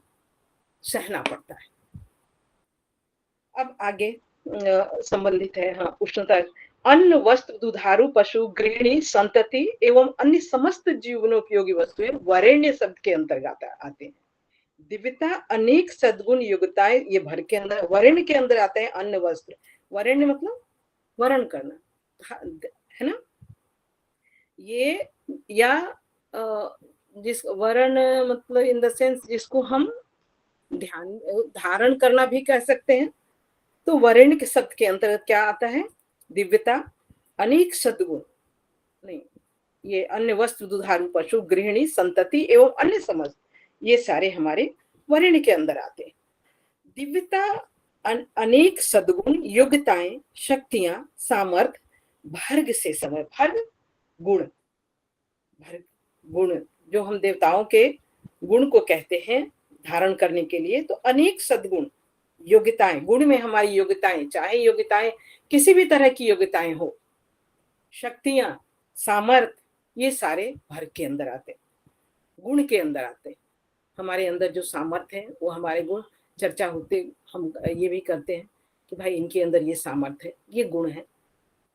सहना पड़ता है। अब आगे संबंधित है उष्णता, अन्न वस्त्र दुधारू पशु गृहिणी संतति एवं अन्य समस्त जीवनोपयोगी वस्तुएं वरेण्य शब्द के अंतर्गत आते हैं। दिव्यता अनेक सद्गुण योग्यताएं ये भर के अंदर वरेण्य के अंदर आते हैं। अन्न वस्त्र, वरेण्य मतलब वरण करना है ना, ये या जिस वरण मतलब इन द सेंस जिसको हम ध्यान धारण करना भी कह सकते हैं। तो वरेण्य के शब्द के अंतर्गत क्या आता है? दिव्यता अनेक सद्गुण नहीं, ये अन्य वस्त्र दुधारू पशु गृहिणी संतति एवं अन्य समस्त ये सारे हमारे वरेण्य के अंदर आते हैं। दिव्यता अनेक सद्गुण योग्यताएं शक्तियां सामर्थ भर्ग से समय भर्ग गुण जो हम देवताओं के गुण को कहते हैं धारण करने के लिए। तो अनेक सद्गुण योग्यताएं, गुण में हमारी योग्यताएं, चाहे योग्यताएं किसी भी तरह की योग्यताएं हो, शक्तियां सामर्थ ये सारे भर के अंदर आते, गुण के अंदर आते। हमारे अंदर जो सामर्थ्य है वो हमारे गुण चर्चा होते हम ये भी करते हैं कि भाई इनके अंदर ये सामर्थ्य है, ये गुण है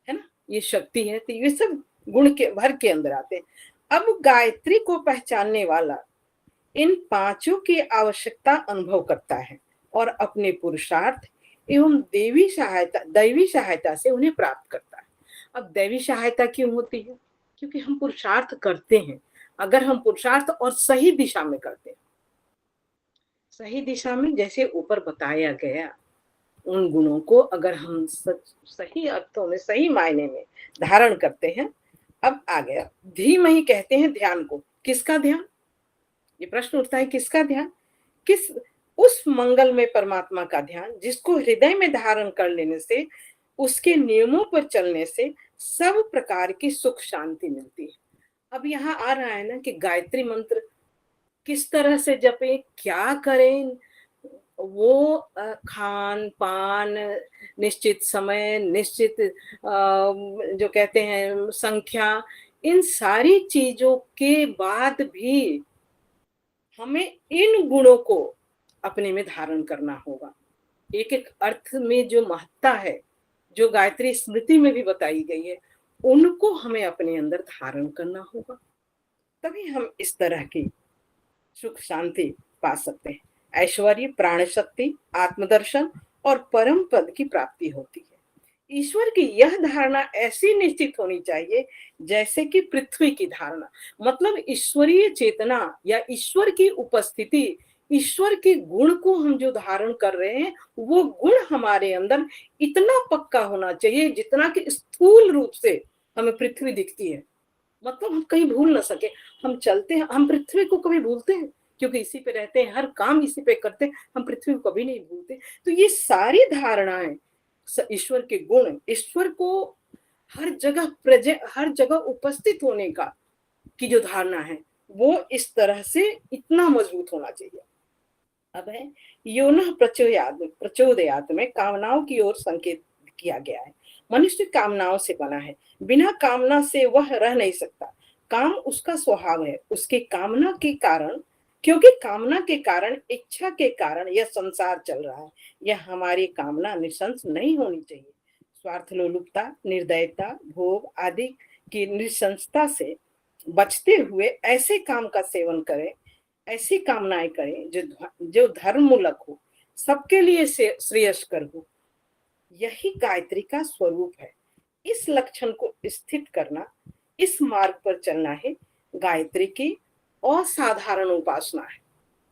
ना, ये शक्ति है, तो ये सब गुण के भर के अंदर आते हैं। अब गायत्री को पहचानने वाला इन पांचों की आवश्यकता अनुभव करता है और अपने पुरुषार्थ एवं दैवी सहायता से उन्हें प्राप्त करता है। अब दैवी सहायता क्यों होती है? क्योंकि हम पुरुषार्थ करते हैं। अगर हम पुरुषार्थ और सही दिशा में करते हैं, सही दिशा में जैसे ऊपर बताया गया, उन गुणों को अगर हम सही अर्थों में सही मायने में धारण करते हैं। अब आ गया धीमहि कहते हैं ध्यान को। किसका ध्यान? ये प्रश्न उठता है, किसका ध्यान? किस उस मंगल में परमात्मा का ध्यान जिसको हृदय में धारण कर लेने से, उसके नियमों पर चलने से सब प्रकार की सुख शांति मिलती है। अब यहाँ आ रहा है ना कि गायत्री मंत्र किस तरह से जपे, क्या करें, वो खान पान निश्चित समय निश्चित जो कहते हैं संख्या, इन सारी चीजों के बाद भी हमें इन गुणों को अपने में धारण करना होगा। एक एक अर्थ में जो महत्ता है, जो गायत्री स्मृति में भी बताई गई है, उनको हमें अपने अंदर धारण करना होगा, तभी हम इस तरह की सुख शांति पा सकते हैं। ऐश्वर्य, प्राण शक्ति, आत्मदर्शन और परम पद की प्राप्ति होती है। ईश्वर की यह धारणा ऐसी निश्चित होनी चाहिए जैसे कि पृथ्वी की धारणा, मतलब ईश्वरीय चेतना या ईश्वर की उपस्थिति, ईश्वर के गुण को हम जो धारण कर रहे हैं वो गुण हमारे अंदर इतना पक्का होना चाहिए जितना कि स्थूल रूप से हमें पृथ्वी दिखती है, मतलब हम कहीं भूल ना सके। हम चलते हैं, हम पृथ्वी को कभी भूलते हैं? क्योंकि इसी पे रहते हैं, हर काम इसी पे करते हैं, हम पृथ्वी को कभी नहीं भूलते। तो ये सारी धारणाएं ईश्वर के गुण, ईश्वर को हर जगह उपस्थित होने का की जो धारणा है वो इस तरह से इतना मजबूत होना चाहिए। अब है योनः प्रचोदयात् में कामनाओं की ओर संकेत किया गया है। मनुष्य कामनाओं से बना है, बिना कामना से वह रह नहीं सकता। काम उसका स्वभाव है, उसके कामना के कारण, क्योंकि कामना के कारण, इच्छा के कारण यह संसार चल रहा है। यह हमारी कामना निशंस नहीं होनी चाहिए। स्वार्थ लोलुपता, निर्दयता, भोग आदि की निशंसता से बचते हुए ऐसे काम का सेवन करें, ऐसी कामनाएं करें जो धर्ममूलक हो, सबके लिए श्रेयस्कर हो। यही गायत्री का स्वरूप है। इस लक्षण को स्थित करना, इस मार्ग पर चलना है गायत्री की असाधारण उपासना है।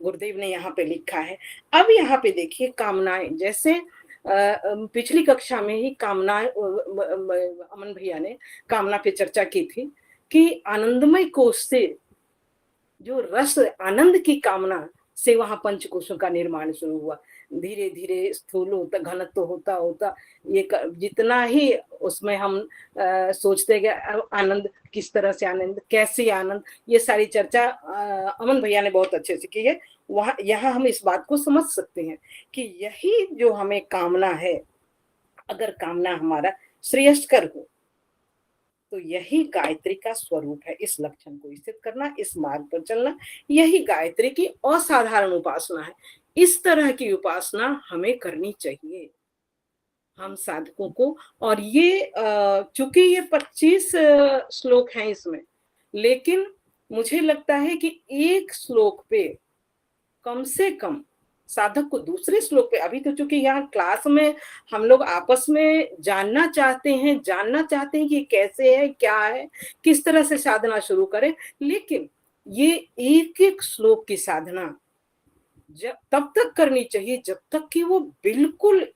गुरुदेव ने यहाँ पे लिखा है। अब यहाँ पे देखिए कामनाएं, जैसे पिछली कक्षा में ही कामनाएं, अमन भैया ने कामना पे चर्चा की थी कि आनंदमय कोश से जो रस आनंद की कामना से वहां पंचकोशों का निर्माण शुरू हुआ। धीरे धीरे स्थूल होता, घनत्व होता होता ये जितना ही उसमें हम सोचते गए आनंद, किस तरह से आनंद, कैसे आनंद, ये सारी चर्चा अमन भैया ने बहुत अच्छे से की है। वहां यहाँ हम इस बात को समझ सकते हैं कि यही जो हमें कामना है, अगर कामना हमारा श्रेयस्कर हो तो यही गायत्री का स्वरूप है। इस लक्षण को स्थित करना, इस मार्ग पर चलना, यही गायत्री की असाधारण उपासना है। इस तरह की उपासना हमें करनी चाहिए। हम साधकों को। और ये चूंकि ये 25 श्लोक हैं इसमें, लेकिन मुझे लगता है कि एक श्लोक पे कम से कम साधक को दूसरे श्लोक पे, अभी तो चूंकि यहाँ क्लास में हम लोग आपस में जानना चाहते हैं कि कैसे है, क्या है, किस तरह से साधना शुरू करें, लेकिन ये एक एक श्लोक की साधना तब तक करनी चाहिए जब तक कि वो बिल्कुल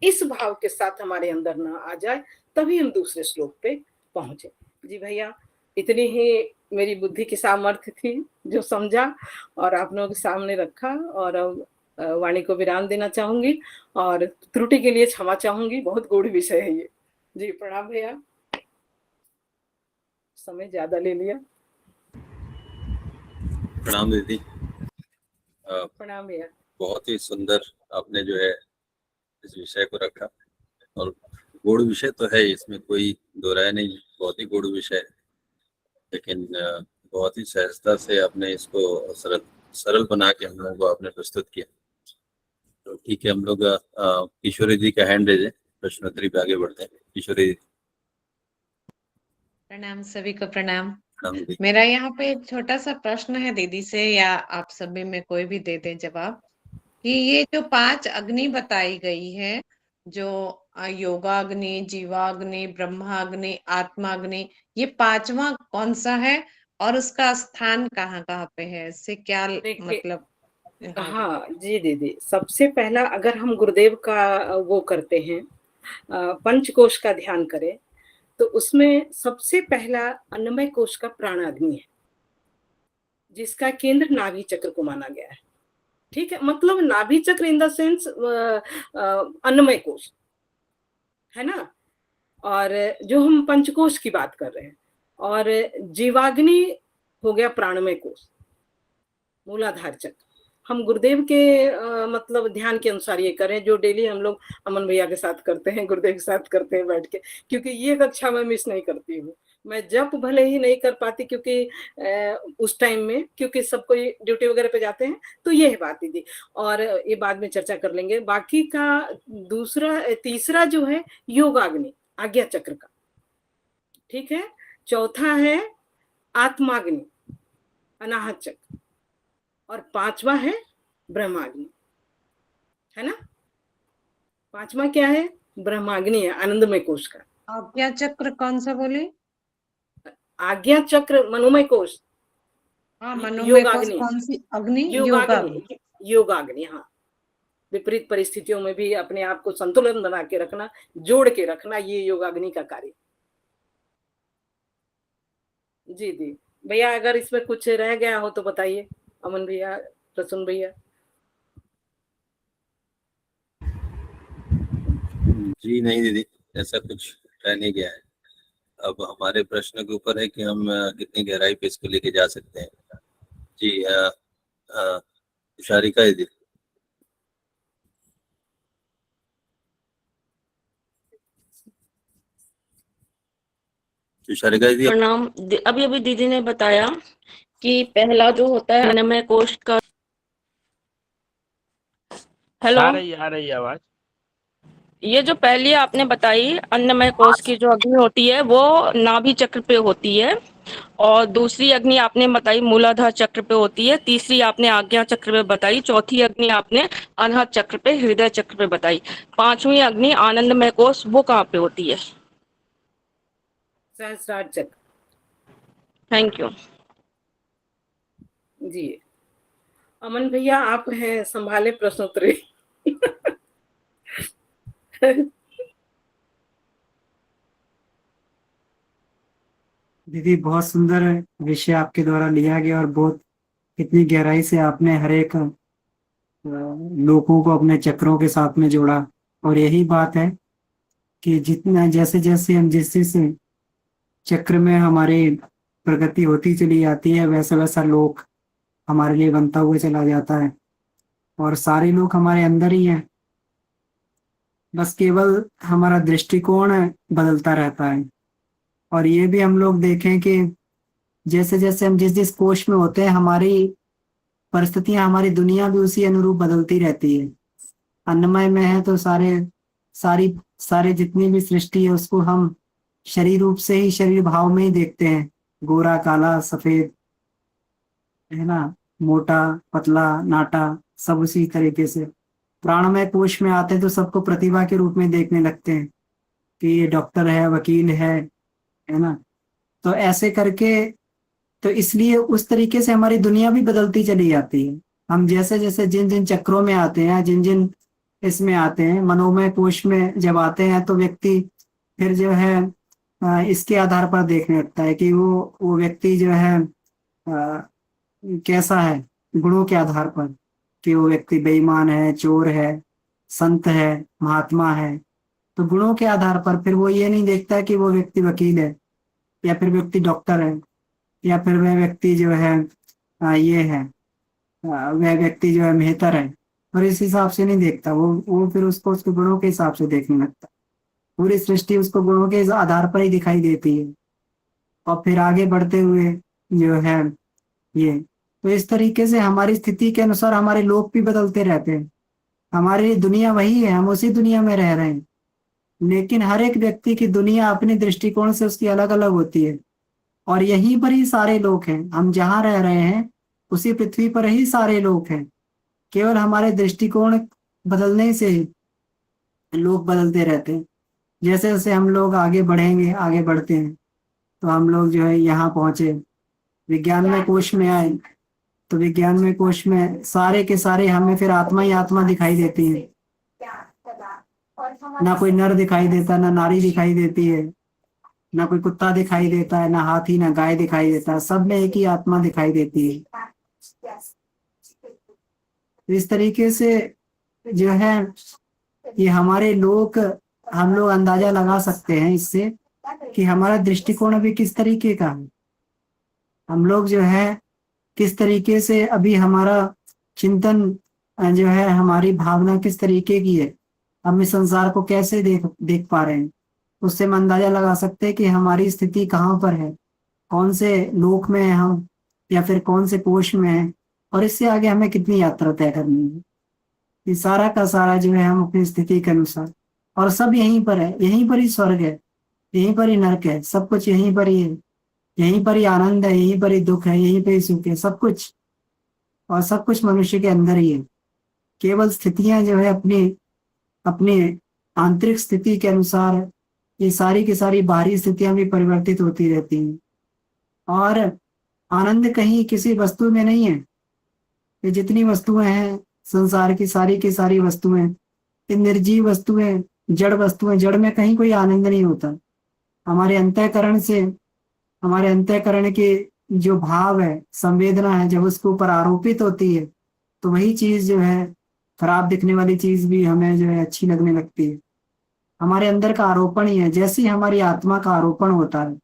इस भाव के साथ हमारे अंदर ना आ जाए, तभी हम दूसरे श्लोक पे पहुंचे। जी भैया, इतनी ही मेरी बुद्धि की सामर्थ्य थी जो समझा और आप लोगों के सामने रखा। और अब वाणी को विराम देना चाहूंगी और त्रुटि के लिए क्षमा चाहूंगी, बहुत गूढ़ विषय है ये। जी प्रणाम भैया, समय ज्यादा ले लिया। प्रणाम दीदी। प्रणाम भैया। बहुत ही सुंदर आपने जो है इस विषय को रखा, और गूढ़ विषय तो है, इसमें कोई दो राय नहीं, बहुत ही गूढ़ विषय है, लेकिन बहुत ही सहजता से आपने इसको सरल बना के हम लोगों को आपने प्रस्तुत किया। तो ठीक है, हम लोग किशोरी जी का हैंड रेज है, प्रश्नोत्तरी पे आगे बढ़ते हैं। किशोरी जी। प्रणाम सभी को, प्रणाम। प्रणाम दीदी। मेरा यहाँ पे एक छोटा सा प्रश्न है दीदी से, या आप सभी में कोई भी दे दे जवाब, कि ये जो 5 अग्नि बताई गई है, जो योगाग्नि, जीवाग्नि, ब्रह्माग्नि, आत्माग्नि, ये 5वां कौन सा है और उसका स्थान कहाँ कहाँ पे है, इससे क्या मतलब? हाँ जी दीदी, सबसे पहला अगर हम गुरुदेव का वो करते हैं, पंचकोश का ध्यान करें, तो उसमें सबसे पहला अन्नमय कोश का प्राणाग्नि है, जिसका केंद्र नाभि चक्र को माना गया है। ठीक है, मतलब नाभि चक्र इन द सेंस अन्नमय कोश है ना, और जो हम पंचकोश की बात कर रहे हैं, और जीवाग्नि हो गया प्राणमय कोश, मूलाधार चक्र। हम गुरुदेव के मतलब ध्यान के अनुसार ये करें, जो डेली हम लोग अमन भैया के साथ करते हैं, गुरुदेव के साथ करते हैं बैठ के, क्योंकि ये कक्षा मैं मिस नहीं करती हूँ। मैं जब भले ही नहीं कर पाती, क्योंकि उस टाइम में क्योंकि सब कोई ड्यूटी वगैरह पे जाते हैं, तो ये है बात दीदी, और ये बाद में चर्चा कर लेंगे। बाकी का तीसरा जो है योगाग्नि, आज्ञा चक्र का, ठीक है। चौथा है आत्माग्नि, अनाहत चक्र, और 5वां है ब्रह्माग्नि, है ना। 5वां क्या है? ब्रह्माग्नि है, आनंदमय कोश का। आज्ञा चक्र कौन सा बोले? आज्ञा चक्र मनोमय कोश। हाँ, मनोमय कोश कौन सी? अग्नि, योगाग्नि। योगाग्नि, हाँ। विपरीत परिस्थितियों में भी अपने आप को संतुलन बना के रखना, जोड़ के रखना, ये योगाग्नि का कार्य। जी दी भैया, अगर इसमें कुछ रह गया हो तो बताइए, अमन भैया, प्रसून भैया। जी नहीं दीदी, ऐसा कुछ रह नहीं गया है। अब हमारे प्रश्न के ऊपर है कि हम कितनी गहराई पे इसको लेके जा सकते हैं। जी शारिका दीदी। शारिका दीदी। प्रणाम। अभी अभी दीदी ने बताया कि पहला जो होता है अन्नमय कोश का। हेलो, आ रही है आवाज। ये जो पहली आपने बताई अन्नमय कोश की जो अग्नि होती है वो नाभि चक्र पे होती है, और दूसरी अग्नि आपने बताई मूलाधार चक्र पे होती है, तीसरी आपने आज्ञा चक्र पे बताई, चौथी अग्नि आपने अनाहत चक्र पे, हृदय चक्र पे बताई, 5वीं अग्नि आनंदमय कोश वो कहाँ पे होती है? सहस्रार चक्र। थैंक यू जी अमन भैया, आप हैं संभाले प्रश्नोत्तरी। दीदी बहुत सुंदर विषय आपके द्वारा लिया गया, और बहुत इतनी गहराई से आपने हर एक लोगों को अपने चक्रों के साथ में जोड़ा। और यही बात है कि जितना जैसे जैसे हम जिस चक्र में हमारी प्रगति होती चली जाती है, वैसा वैसा लोक हमारे लिए बनता हुआ चला जाता है, और सारे लोग हमारे अंदर ही हैं, बस केवल हमारा दृष्टिकोण बदलता रहता है। और ये भी हम लोग देखें कि जैसे जैसे हम जिस कोश में होते हैं, हमारी परिस्थितियां, हमारी दुनिया भी उसी अनुरूप बदलती रहती है। अन्नमय में है तो सारे सारे जितनी भी सृष्टि है उसको हम शरीर रूप से ही, शरीर भाव में ही देखते हैं, गोरा काला सफेद, है ना, मोटा पतला नाटा, सब उसी तरीके से। प्राणमय कोश में आते हैं तो सबको प्रतिभा के रूप में देखने लगते हैं कि ये डॉक्टर है, वकील है ना। तो ऐसे करके, तो इसलिए उस तरीके से हमारी दुनिया भी बदलती चली जाती है। हम जैसे जैसे जिन जिन चक्रों में आते हैं, जिन जिन इसमें आते हैं, मनोमय कोश में जब आते हैं, तो व्यक्ति फिर जो है इसके आधार पर देखने लगता है कि वो व्यक्ति जो है कैसा है, गुणों के आधार पर, कि वो व्यक्ति बेईमान है, चोर है, संत है, महात्मा है। तो गुणों के आधार पर फिर वो ये नहीं देखता कि वो व्यक्ति वकील है, या फिर व्यक्ति डॉक्टर है, या फिर वह व्यक्ति जो है ये है, वह व्यक्ति जो है मेहतर है, और इस हिसाब से नहीं देखता। वो फिर उसको उसके गुणों के हिसाब से देखने लगता। पूरी सृष्टि उसको गुणों के आधार पर ही दिखाई देती है। और फिर आगे बढ़ते हुए जो है ये, तो इस तरीके से हमारी स्थिति के अनुसार हमारे लोग भी बदलते रहते हैं। हमारी दुनिया वही है, हम उसी दुनिया में रह रहे हैं, लेकिन हर एक व्यक्ति की दुनिया अपने दृष्टिकोण से उसकी अलग अलग होती है। और यहीं पर ही सारे लोग हैं, हम जहाँ रह रहे हैं उसी पृथ्वी पर ही सारे लोग हैं। केवल हमारे दृष्टिकोण बदलने से ही लोग बदलते रहते हैं। जैसे जैसे हम लोग आगे बढ़ेंगे, आगे बढ़ते हैं, तो हम लोग जो है यहाँ पहुंचे, विज्ञानमय कोश में आए, तो विज्ञानमय कोश में सारे के सारे हमें फिर आत्मा ही आत्मा दिखाई देती है। ना कोई नर दिखाई देता, ना नारी दिखाई देती है, ना कोई कुत्ता दिखाई देता है, ना हाथी, ना गाय दिखाई देता है, सब में एक ही आत्मा दिखाई देती है। इस तरीके से जो है ये हमारे लोग, हम लोग अंदाजा लगा सकते हैं इससे कि हमारा दृष्टिकोण अभी किस तरीके का है। हम लोग जो है किस तरीके से अभी हमारा चिंतन जो है, हमारी भावना किस तरीके की है, हम इस संसार को कैसे देख पा रहे हैं। उससे हम अंदाजा लगा सकते हैं कि हमारी स्थिति कहाँ पर है, कौन से लोक में है हम, या फिर कौन से कोश में है, और इससे आगे हमें कितनी यात्रा तय करनी है। ये सारा का सारा जो है हम अपनी स्थिति के अनुसार, और सब यहीं पर है, यहीं पर ही स्वर्ग है, यहीं पर ही नरक है, सब कुछ यहीं पर ही है, यहीं पर ही आनंद है, यहीं पर ही दुख है, यहीं पर ही सुख है, सब कुछ। और सब कुछ मनुष्य के अंदर ही है। केवल स्थितियां जो है अपनी आंतरिक स्थिति के अनुसार ये सारी की सारी बाहरी स्थितियां भी परिवर्तित होती रहती हैं। और आनंद कहीं किसी वस्तु में नहीं है। ये जितनी वस्तुएं हैं संसार की सारी वस्तुएं, ये निर्जीव वस्तुएं, जड़ वस्तुएं, जड़ में कहीं कोई आनंद नहीं होता। हमारे अंतःकरण से, हमारे अंतःकरण के जो भाव है, संवेदना है, जब उसके ऊपर आरोपित होती है तो वही चीज जो है, खराब दिखने वाली चीज भी हमें जो है अच्छी लगने लगती है। हमारे अंदर का आरोपण ही है। जैसे ही हमारी आत्मा का आरोपण होता है,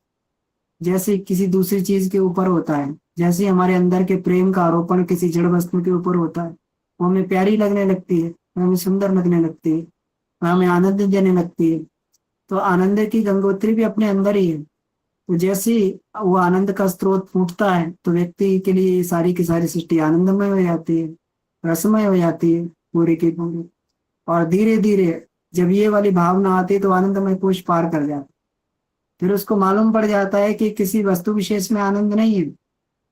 जैसे किसी दूसरी चीज के ऊपर होता है, जैसे हमारे अंदर के प्रेम का आरोपण किसी जड़ वस्तु के ऊपर होता है, वो हमें प्यारी लगने लगती है, हमें सुंदर लगने लगती है, हमें आनंद देने लगती है। तो आनंद की गंगोत्री भी अपने अंदर ही है। तो जैसे वो आनंद का स्रोत फूटता है तो व्यक्ति के लिए सारी की सारी सृष्टि आनंदमय हो जाती है, रसमय हो जाती है पूरी की पूरी। और धीरे धीरे जब ये वाली भावना आती है तो आनंदमय कोश पार कर जाता है। फिर उसको मालूम पड़ जाता है कि किसी वस्तु विशेष में आनंद नहीं है,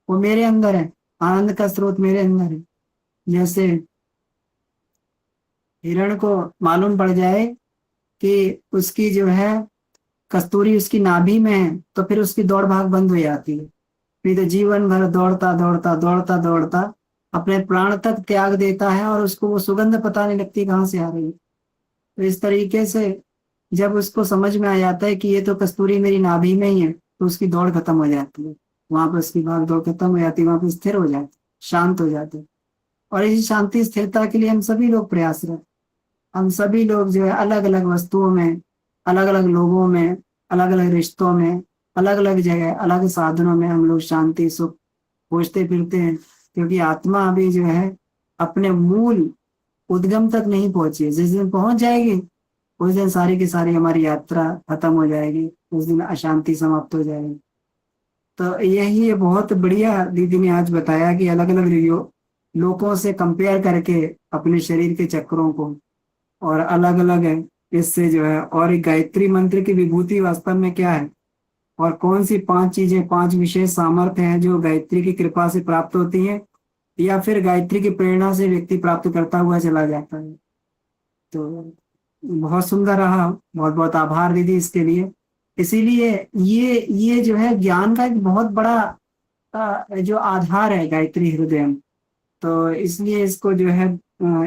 वो मेरे अंदर है, आनंद का स्रोत मेरे अंदर है। जैसे हिरण को मालूम पड़ जाए कि उसकी जो है कस्तूरी उसकी नाभि में है, तो फिर उसकी दौड़ भाग बंद हो जाती है। फिर तो जीवन भर दौड़ता दौड़ता दौड़ता दौड़ता अपने प्राण तक त्याग देता है, और उसको वो सुगंध पता नहीं लगती कहाँ से आ रही है। तो इस तरीके से जब उसको समझ में आ जाता है कि ये तो कस्तूरी मेरी नाभि में ही है, तो उसकी दौड़ खत्म हो जाती है, वहां पर उसकी भाग दौड़ खत्म हो जाती है, वहां पर स्थिर हो जाती, शांत हो जाते। और इसी शांति स्थिरता के लिए हम सभी लोग प्रयासरत, हम सभी लोग जो है अलग अलग वस्तुओं में, अलग अलग लोगों में, अलग अलग रिश्तों में, अलग अलग जगह, अलग साधनों में हम लोग शांति सुख खोजते फिरते हैं। क्योंकि आत्मा अभी जो है अपने मूल उद्गम तक नहीं पहुंची। जिस दिन पहुंच जाएगी उस दिन सारी की सारी हमारी यात्रा खत्म हो जाएगी, उस दिन अशांति समाप्त हो जाएगी। तो यही बहुत बढ़िया दीदी ने आज बताया कि अलग अलग लोगों से कंपेयर करके अपने शरीर के चक्रों को और अलग अलग इससे जो है, और एक गायत्री मंत्र की विभूति वास्तव में क्या है, और कौन सी 5 चीजें, 5 विशेष सामर्थ्य हैं जो गायत्री की कृपा से प्राप्त होती हैं, या फिर गायत्री की प्रेरणा से व्यक्ति प्राप्त करता हुआ चला जाता है। तो बहुत सुंदर रहा, बहुत बहुत आभार दीदी इसके लिए। इसीलिए ये जो है ज्ञान का एक बहुत बड़ा जो आधार है गायत्री हृदय। तो इसलिए इसको जो है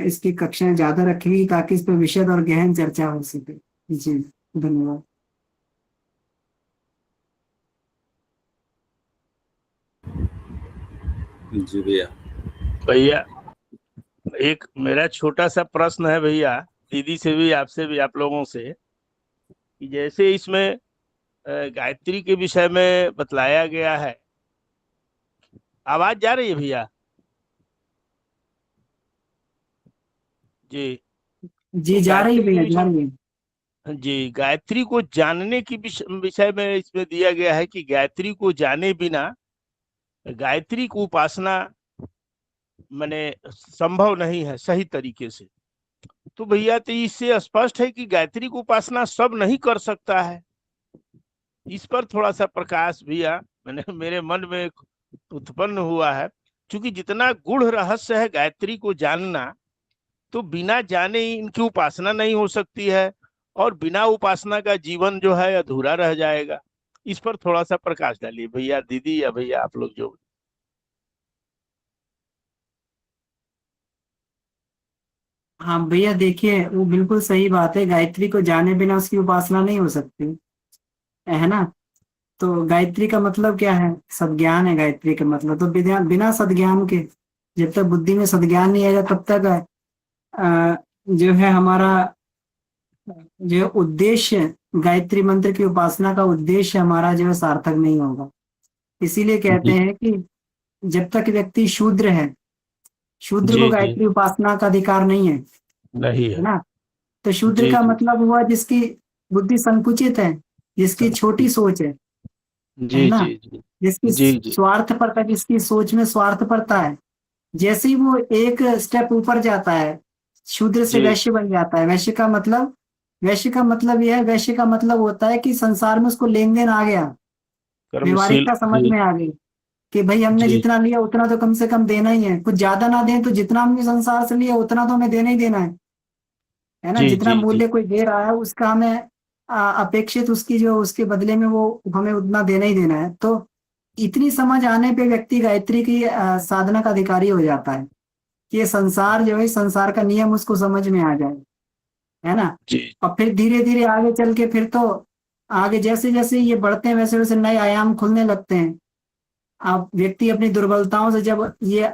इसकी कक्षाएं ज्यादा रखेगी ताकि इस पर विशद और गहन चर्चा हो सके। जी धन्यवाद। जी भैया। भैया एक मेरा छोटा सा प्रश्न है भैया, दीदी से भी आपसे भी आप लोगों से, कि जैसे इसमें गायत्री के विषय में बतलाया गया है। आवाज जा रही है भैया? जी। जी तो जा रही गायत्री के भैया, जा विषय, रही है। जी, गायत्री को जानने की विषय में इसमें दिया गया है कि गायत्री को जाने बिना गायत्री की उपासना माने संभव नहीं है सही तरीके से। तो भैया तो इससे स्पष्ट है कि गायत्री की उपासना सब नहीं कर सकता है। इस पर थोड़ा सा प्रकाश भैया मैंने मेरे मन में उत्पन्न हुआ है, क्योंकि जितना गूढ़ रहस्य है गायत्री को जानना, तो बिना जाने ही इनकी उपासना नहीं हो सकती है, और बिना उपासना का जीवन जो है अधूरा रह जाएगा। इस पर थोड़ा सा प्रकाश डालिए भैया, दीदी या भैया आप लोग जो। हाँ भैया देखिए, वो बिल्कुल सही बात है, गायत्री को जाने बिना उसकी उपासना नहीं हो सकती है ना। तो गायत्री का मतलब क्या है, सद्ज्ञान है गायत्री का मतलब। तो बिना बिना सद्ज्ञान के, जब तक बुद्धि में सद्ज्ञान नहीं आएगा तब तक जो है हमारा जो उद्देश्य, गायत्री मंत्र की उपासना का उद्देश्य हमारा जो है सार्थक नहीं होगा। इसीलिए कहते जी हैं कि जब तक व्यक्ति शूद्र है, शूद्र को जी जी, गायत्री उपासना का अधिकार नहीं है नहीं है है। ना। तो शूद्र जी का जी मतलब हुआ जिसकी बुद्धि संकुचित है, जिसकी छोटी सोच है जी ना, जी जी जिसकी जी जी स्वार्थपरता, जिसकी सोच में स्वार्थपरता है। जैसे ही वो एक स्टेप ऊपर जाता है, शूद्र से जी, वैश्य बन जाता है। वैश्य का मतलब यह है, वैश्य का मतलब होता है कि संसार में उसको लेन देन आ गया, कर्मशील, व्यवहारिकता समझ जी में आ गई कि भाई हमने जी जितना लिया उतना तो कम से कम देना ही है, कुछ ज्यादा ना दें तो जितना हमने संसार से लिया उतना तो हमें देना ही देना है ना। जी जितना जी जी मूल्य कोई दे रहा है उसका हमें अपेक्षित, उसकी जो उसके बदले में वो हमें उतना देना ही देना है। तो इतनी समझ आने पे व्यक्ति गायत्री की साधना का अधिकारी हो जाता है कि ये संसार जो है, संसार का नियम उसको समझ में आ जाए, है ना। जी और फिर धीरे धीरे आगे चल के फिर तो आगे जैसे जैसे ये बढ़ते हैं वैसे वैसे नए आयाम खुलने लगते हैं। अब व्यक्ति अपनी दुर्बलताओं से जब ये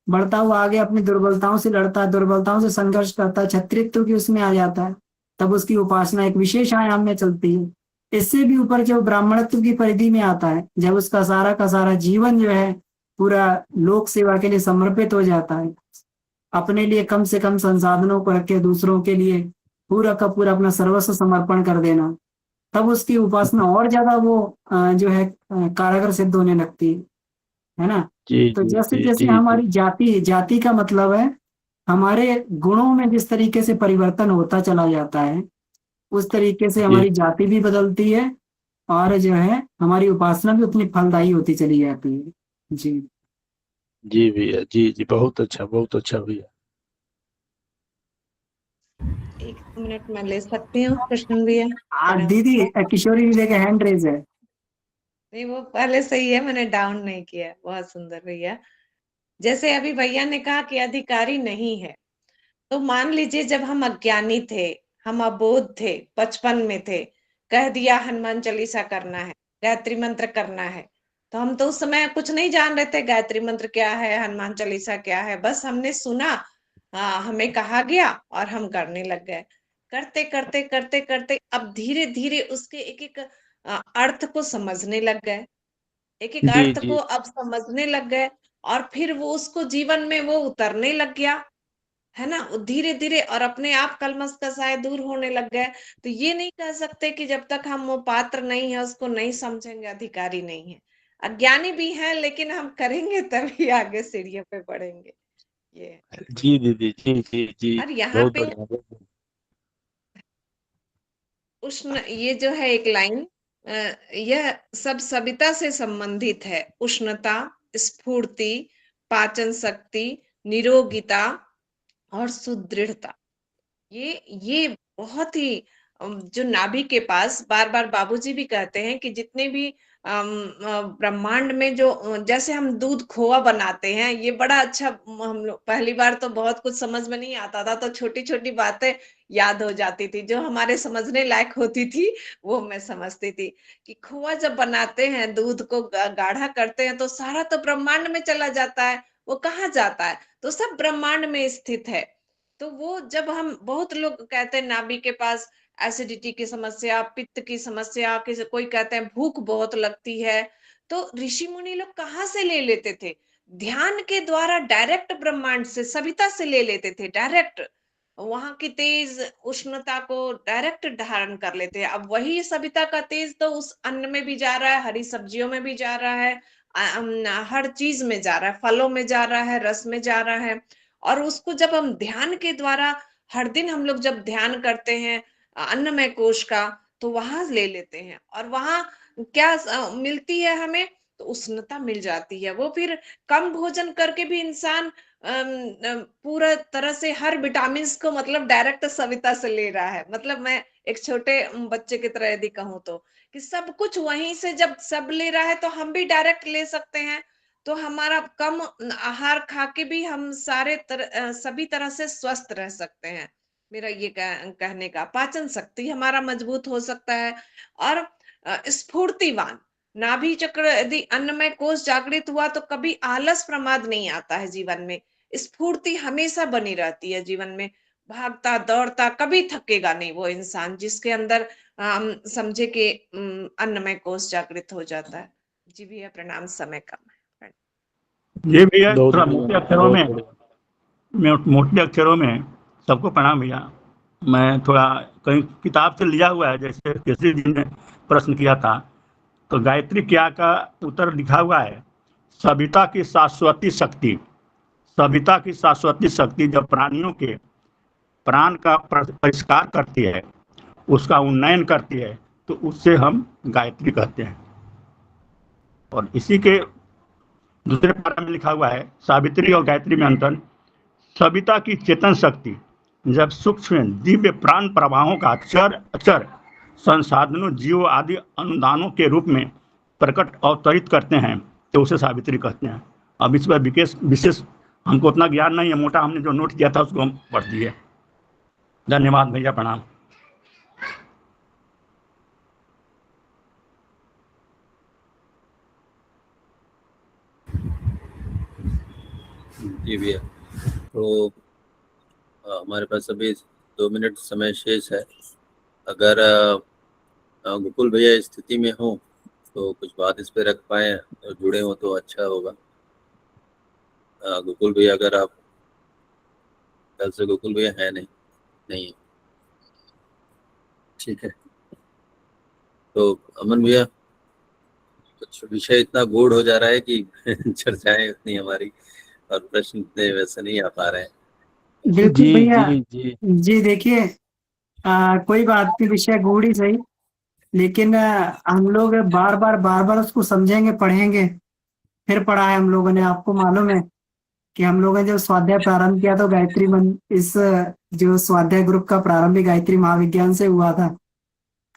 बढ़ता हुआ आगे अपनी दुर्बलताओं से लड़ता है, दुर्बलताओं से संघर्ष करता है, क्षत्रित्व की उसमें आ जाता है, तब उसकी उपासना एक विशेष आयाम में चलती है। इससे भी ऊपर जो ब्राह्मणत्व की परिधि में आता है, जब उसका सारा का सारा जीवन जो है पूरा लोक सेवा के लिए समर्पित हो जाता है, अपने लिए कम से कम संसाधनों को रख के दूसरों के लिए पूरा का पूरा अपना सर्वस्व समर्पण कर देना, तब उसकी उपासना और ज्यादा वो जो है कारगर सिद्ध होने लगती है ना। जी तो जी जैसे जी जैसे जी जी हमारी जाति, जाति का मतलब है हमारे गुणों में जिस तरीके से परिवर्तन होता चला जाता है, उस तरीके से जी हमारी जाति भी बदलती है, और जो है हमारी उपासना भी उतनी फलदायी होती चली जाती है। जी जी भैया, जी जी, बहुत अच्छा भैया। 1 मिनट मैं ले सकती हूँ कृष्ण भैया? दीदी किशोरी दीदी का हैंड रेज है। नहीं, वो पहले से ही है, मैंने डाउन नहीं किया। बहुत सुंदर भैया। जैसे अभी भैया ने कहा कि अधिकारी नहीं है, तो मान लीजिए जब हम अज्ञानी थे, हम अबोध थे, बचपन में थे, कह दिया हनुमान चालीसा करना है, गायत्री मंत्र करना है, तो हम तो उस समय कुछ नहीं जान रहे थे गायत्री मंत्र क्या है, हनुमान चालीसा क्या है। बस हमने सुना, हमें कहा गया और हम करने लग गए। करते करते करते करते अब धीरे धीरे उसके एक एक अर्थ को समझने लग गए, एक एक जी अर्थ को जी अब समझने लग गए, और फिर वो उसको जीवन में वो उतरने लग गया, है ना। धीरे धीरे और अपने आप कलमश कसाय दूर होने लग गए। तो ये नहीं कह सकते कि जब तक हम वो पात्र नहीं है, उसको नहीं समझेंगे, अधिकारी नहीं है। अज्ञानी भी है, लेकिन हम करेंगे तभी आगे सीढ़ियों पे बढ़ेंगे। ये जी दीदी, जी जी जी, और यहाँ बहुत पे बढ़िया। उष्ण, ये जो है एक लाइन, यह सब सविता से संबंधित है। उष्णता, स्फूर्ति, पाचन शक्ति, निरोगिता और सुदृढ़ता। ये बहुत ही जो नाभि के पास, बार बार बाबूजी भी कहते हैं कि जितने भी ब्रह्मांड में जो जैसे हम दूध खोआ बनाते हैं, ये बड़ा अच्छा, हम लोग पहली बार तो बहुत कुछ समझ में नहीं आता था, तो छोटी छोटी बातें याद हो जाती थी, जो हमारे समझने लायक होती थी वो मैं समझती थी। कि खोआ जब बनाते हैं, दूध को गाढ़ा करते हैं, तो सारा तो ब्रह्मांड में चला जाता है। वो कहाँ जाता है? तो सब ब्रह्मांड में स्थित है। तो वो जब हम, बहुत लोग कहते हैं नाभि के पास एसिडिटी की समस्या, पित्त की समस्या, किसी कोई कहते हैं भूख बहुत लगती है, तो ऋषि मुनि लोग कहाँ से ले लेते थे? ध्यान के द्वारा डायरेक्ट ब्रह्मांड से, सविता से ले लेते थे डायरेक्ट। वहां की तेज उष्णता को डायरेक्ट धारण कर लेते हैं। अब वही सविता का तेज तो उस अन्न में भी जा रहा है, हरी सब्जियों में भी जा रहा है, हर चीज में जा रहा है, फलों में जा रहा है, रस में जा रहा है। और उसको जब हम ध्यान के द्वारा, हर दिन हम लोग जब ध्यान करते हैं अन्नमय कोश का, तो वहां ले लेते हैं, और वहां क्या मिलती है हमें? तो उष्णता मिल जाती है। वो फिर कम भोजन करके भी इंसान पूरा तरह से हर विटामिन को, मतलब डायरेक्ट सविता से ले रहा है। मतलब मैं एक छोटे बच्चे की तरह यदि कहूँ तो, कि सब कुछ वहीं से जब सब ले रहा है, तो हम भी डायरेक्ट ले सकते हैं। तो हमारा कम आहार खा के भी हम सभी तरह से स्वस्थ रह सकते हैं। मेरा ये कहने का, पाचन शक्ति हमारा मजबूत हो सकता है। और स्फूर्तिवान, नाभि चक्र यदि अन्नमय कोश जागृत हुआ, तो कभी आलस प्रमाद नहीं आता है जीवन में। स्फूर्ति हमेशा बनी रहती है जीवन में। भागता दौड़ता, कभी थकेगा नहीं वो इंसान जिसके अंदर हम समझे कि अन्नमय कोश जागृत हो जाता है। जी भैया प्रणाम, समय कम है। ये भैया बहुत थोड़ा बढ़िया, मोटे अक्षरों बहुत में, बढ़िया। मोटे अक्षरों में सबको प्रणाम भैया। मैं थोड़ा कहीं किताब से लिया हुआ है, जैसे केसरी जी ने प्रश्न किया था, तो गायत्री क्रिया का उत्तर लिखा हुआ है, सविता की शाश्वती शक्ति। सविता की शाश्वती शक्ति जब प्राणियों के प्राण का परिष्कार करती है, उसका उन्नयन करती है, तो उससे हम गायत्री कहते हैं। और इसी के दूसरे पारा में लिखा हुआ है, सावित्री और गायत्री में अंतर, सविता की चेतन शक्ति जब सूक्ष्म दिव्य प्राण प्रवाहों का अक्षर अक्षर संसाधनों, जीव आदि अनुदानों के रूप में प्रकट अवतरित करते हैं, तो उसे सावित्री कहते हैं। अब इस पर विशेष हमको उतना ज्ञान नहीं है, मोटा हमने जो नोट किया था उसको हम पढ़ दिए। धन्यवाद भैया, प्रणाम। जी भैया, तो हमारे पास अभी 2 मिनट समय शेष है। अगर गोकुल भैया स्थिति में हो तो कुछ बात इस पे रख पाए और जुड़े हो तो अच्छा होगा। गोकुल भैया, अगर आप, कल से गोकुल भैया है नहीं है, ठीक है। तो अमन भैया, कुछ विषय इतना गूढ़ हो जा रहा है कि चर्चाएं उतनी हमारी और प्रश्न इतने वैसे नहीं आ पा रहे हैं। बिल्कुल जी भैया। जी जी जी देखिए, कोई बात नहीं, विषय गूढ़ ही सही, लेकिन हम लोग बार बार उसको समझेंगे, पढ़ेंगे। फिर पढ़ा है हम लोगों ने, आपको मालूम है कि हम लोगों ने जब स्वाध्याय प्रारंभ किया तो गायत्री इस जो स्वाध्याय ग्रुप का प्रारंभ भी गायत्री महाविज्ञान से हुआ था,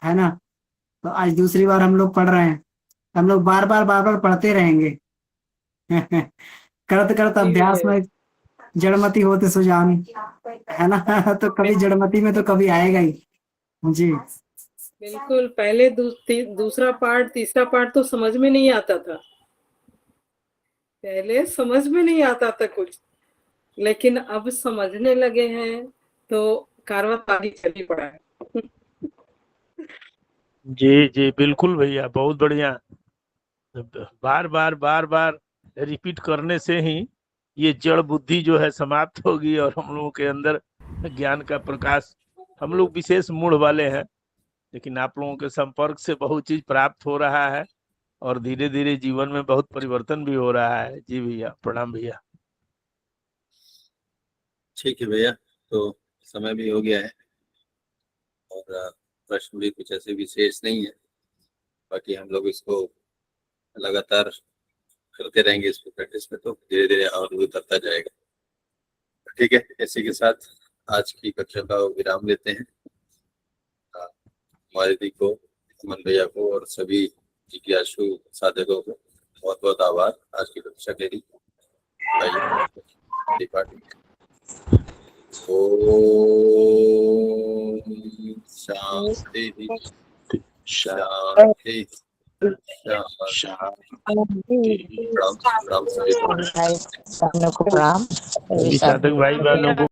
है ना। तो आज दूसरी बार हम लोग पढ़ रहे हैं। हम लोग बार बार पढ़ते रहेंगे। करत करत जी अभ्यास भैया, में जड़मति होते सुजान, है ना। तो कभी जड़मति में तो कभी आएगा ही। जी बिल्कुल। पहले दूसरा पार्ट, तीसरा पार्ट तो समझ में नहीं आता था। पहले समझ में नहीं आता था कुछ, लेकिन अब समझने लगे हैं तो कारवा आगे चली पड़ा है। जी जी बिल्कुल भैया, बहुत बढ़िया। बार बार रिपीट करने से ही ये जड़ बुद्धि जो है समाप्त होगी और हम लोगों के अंदर ज्ञान का प्रकाश, हम लोग विशेष मूड वाले हैं, लेकिन आप लोगों के संपर्क से बहुत चीज प्राप्त हो रहा है और धीरे धीरे जीवन में बहुत परिवर्तन भी हो रहा है। जी भैया, प्रणाम भैया। ठीक है भैया, तो समय भी हो गया है और प्रश्न भी कुछ ऐसे विशेष नहीं है। बाकी हम लोग इसको लगातार करते रहेंगे, इसको प्रैक्टिस में, तो धीरे धीरे और भी उतरता जाएगा। ठीक है, इसी के साथ आज की कक्षा का विराम लेते हैं। हमारे दी को, अमन भैया को और सभी जिज्ञासु साधकों को बहुत बहुत आभार आज की कक्षा के लिए। ओम शांति शांति शांति। सामने को प्रणाम साधक भाई बहनों को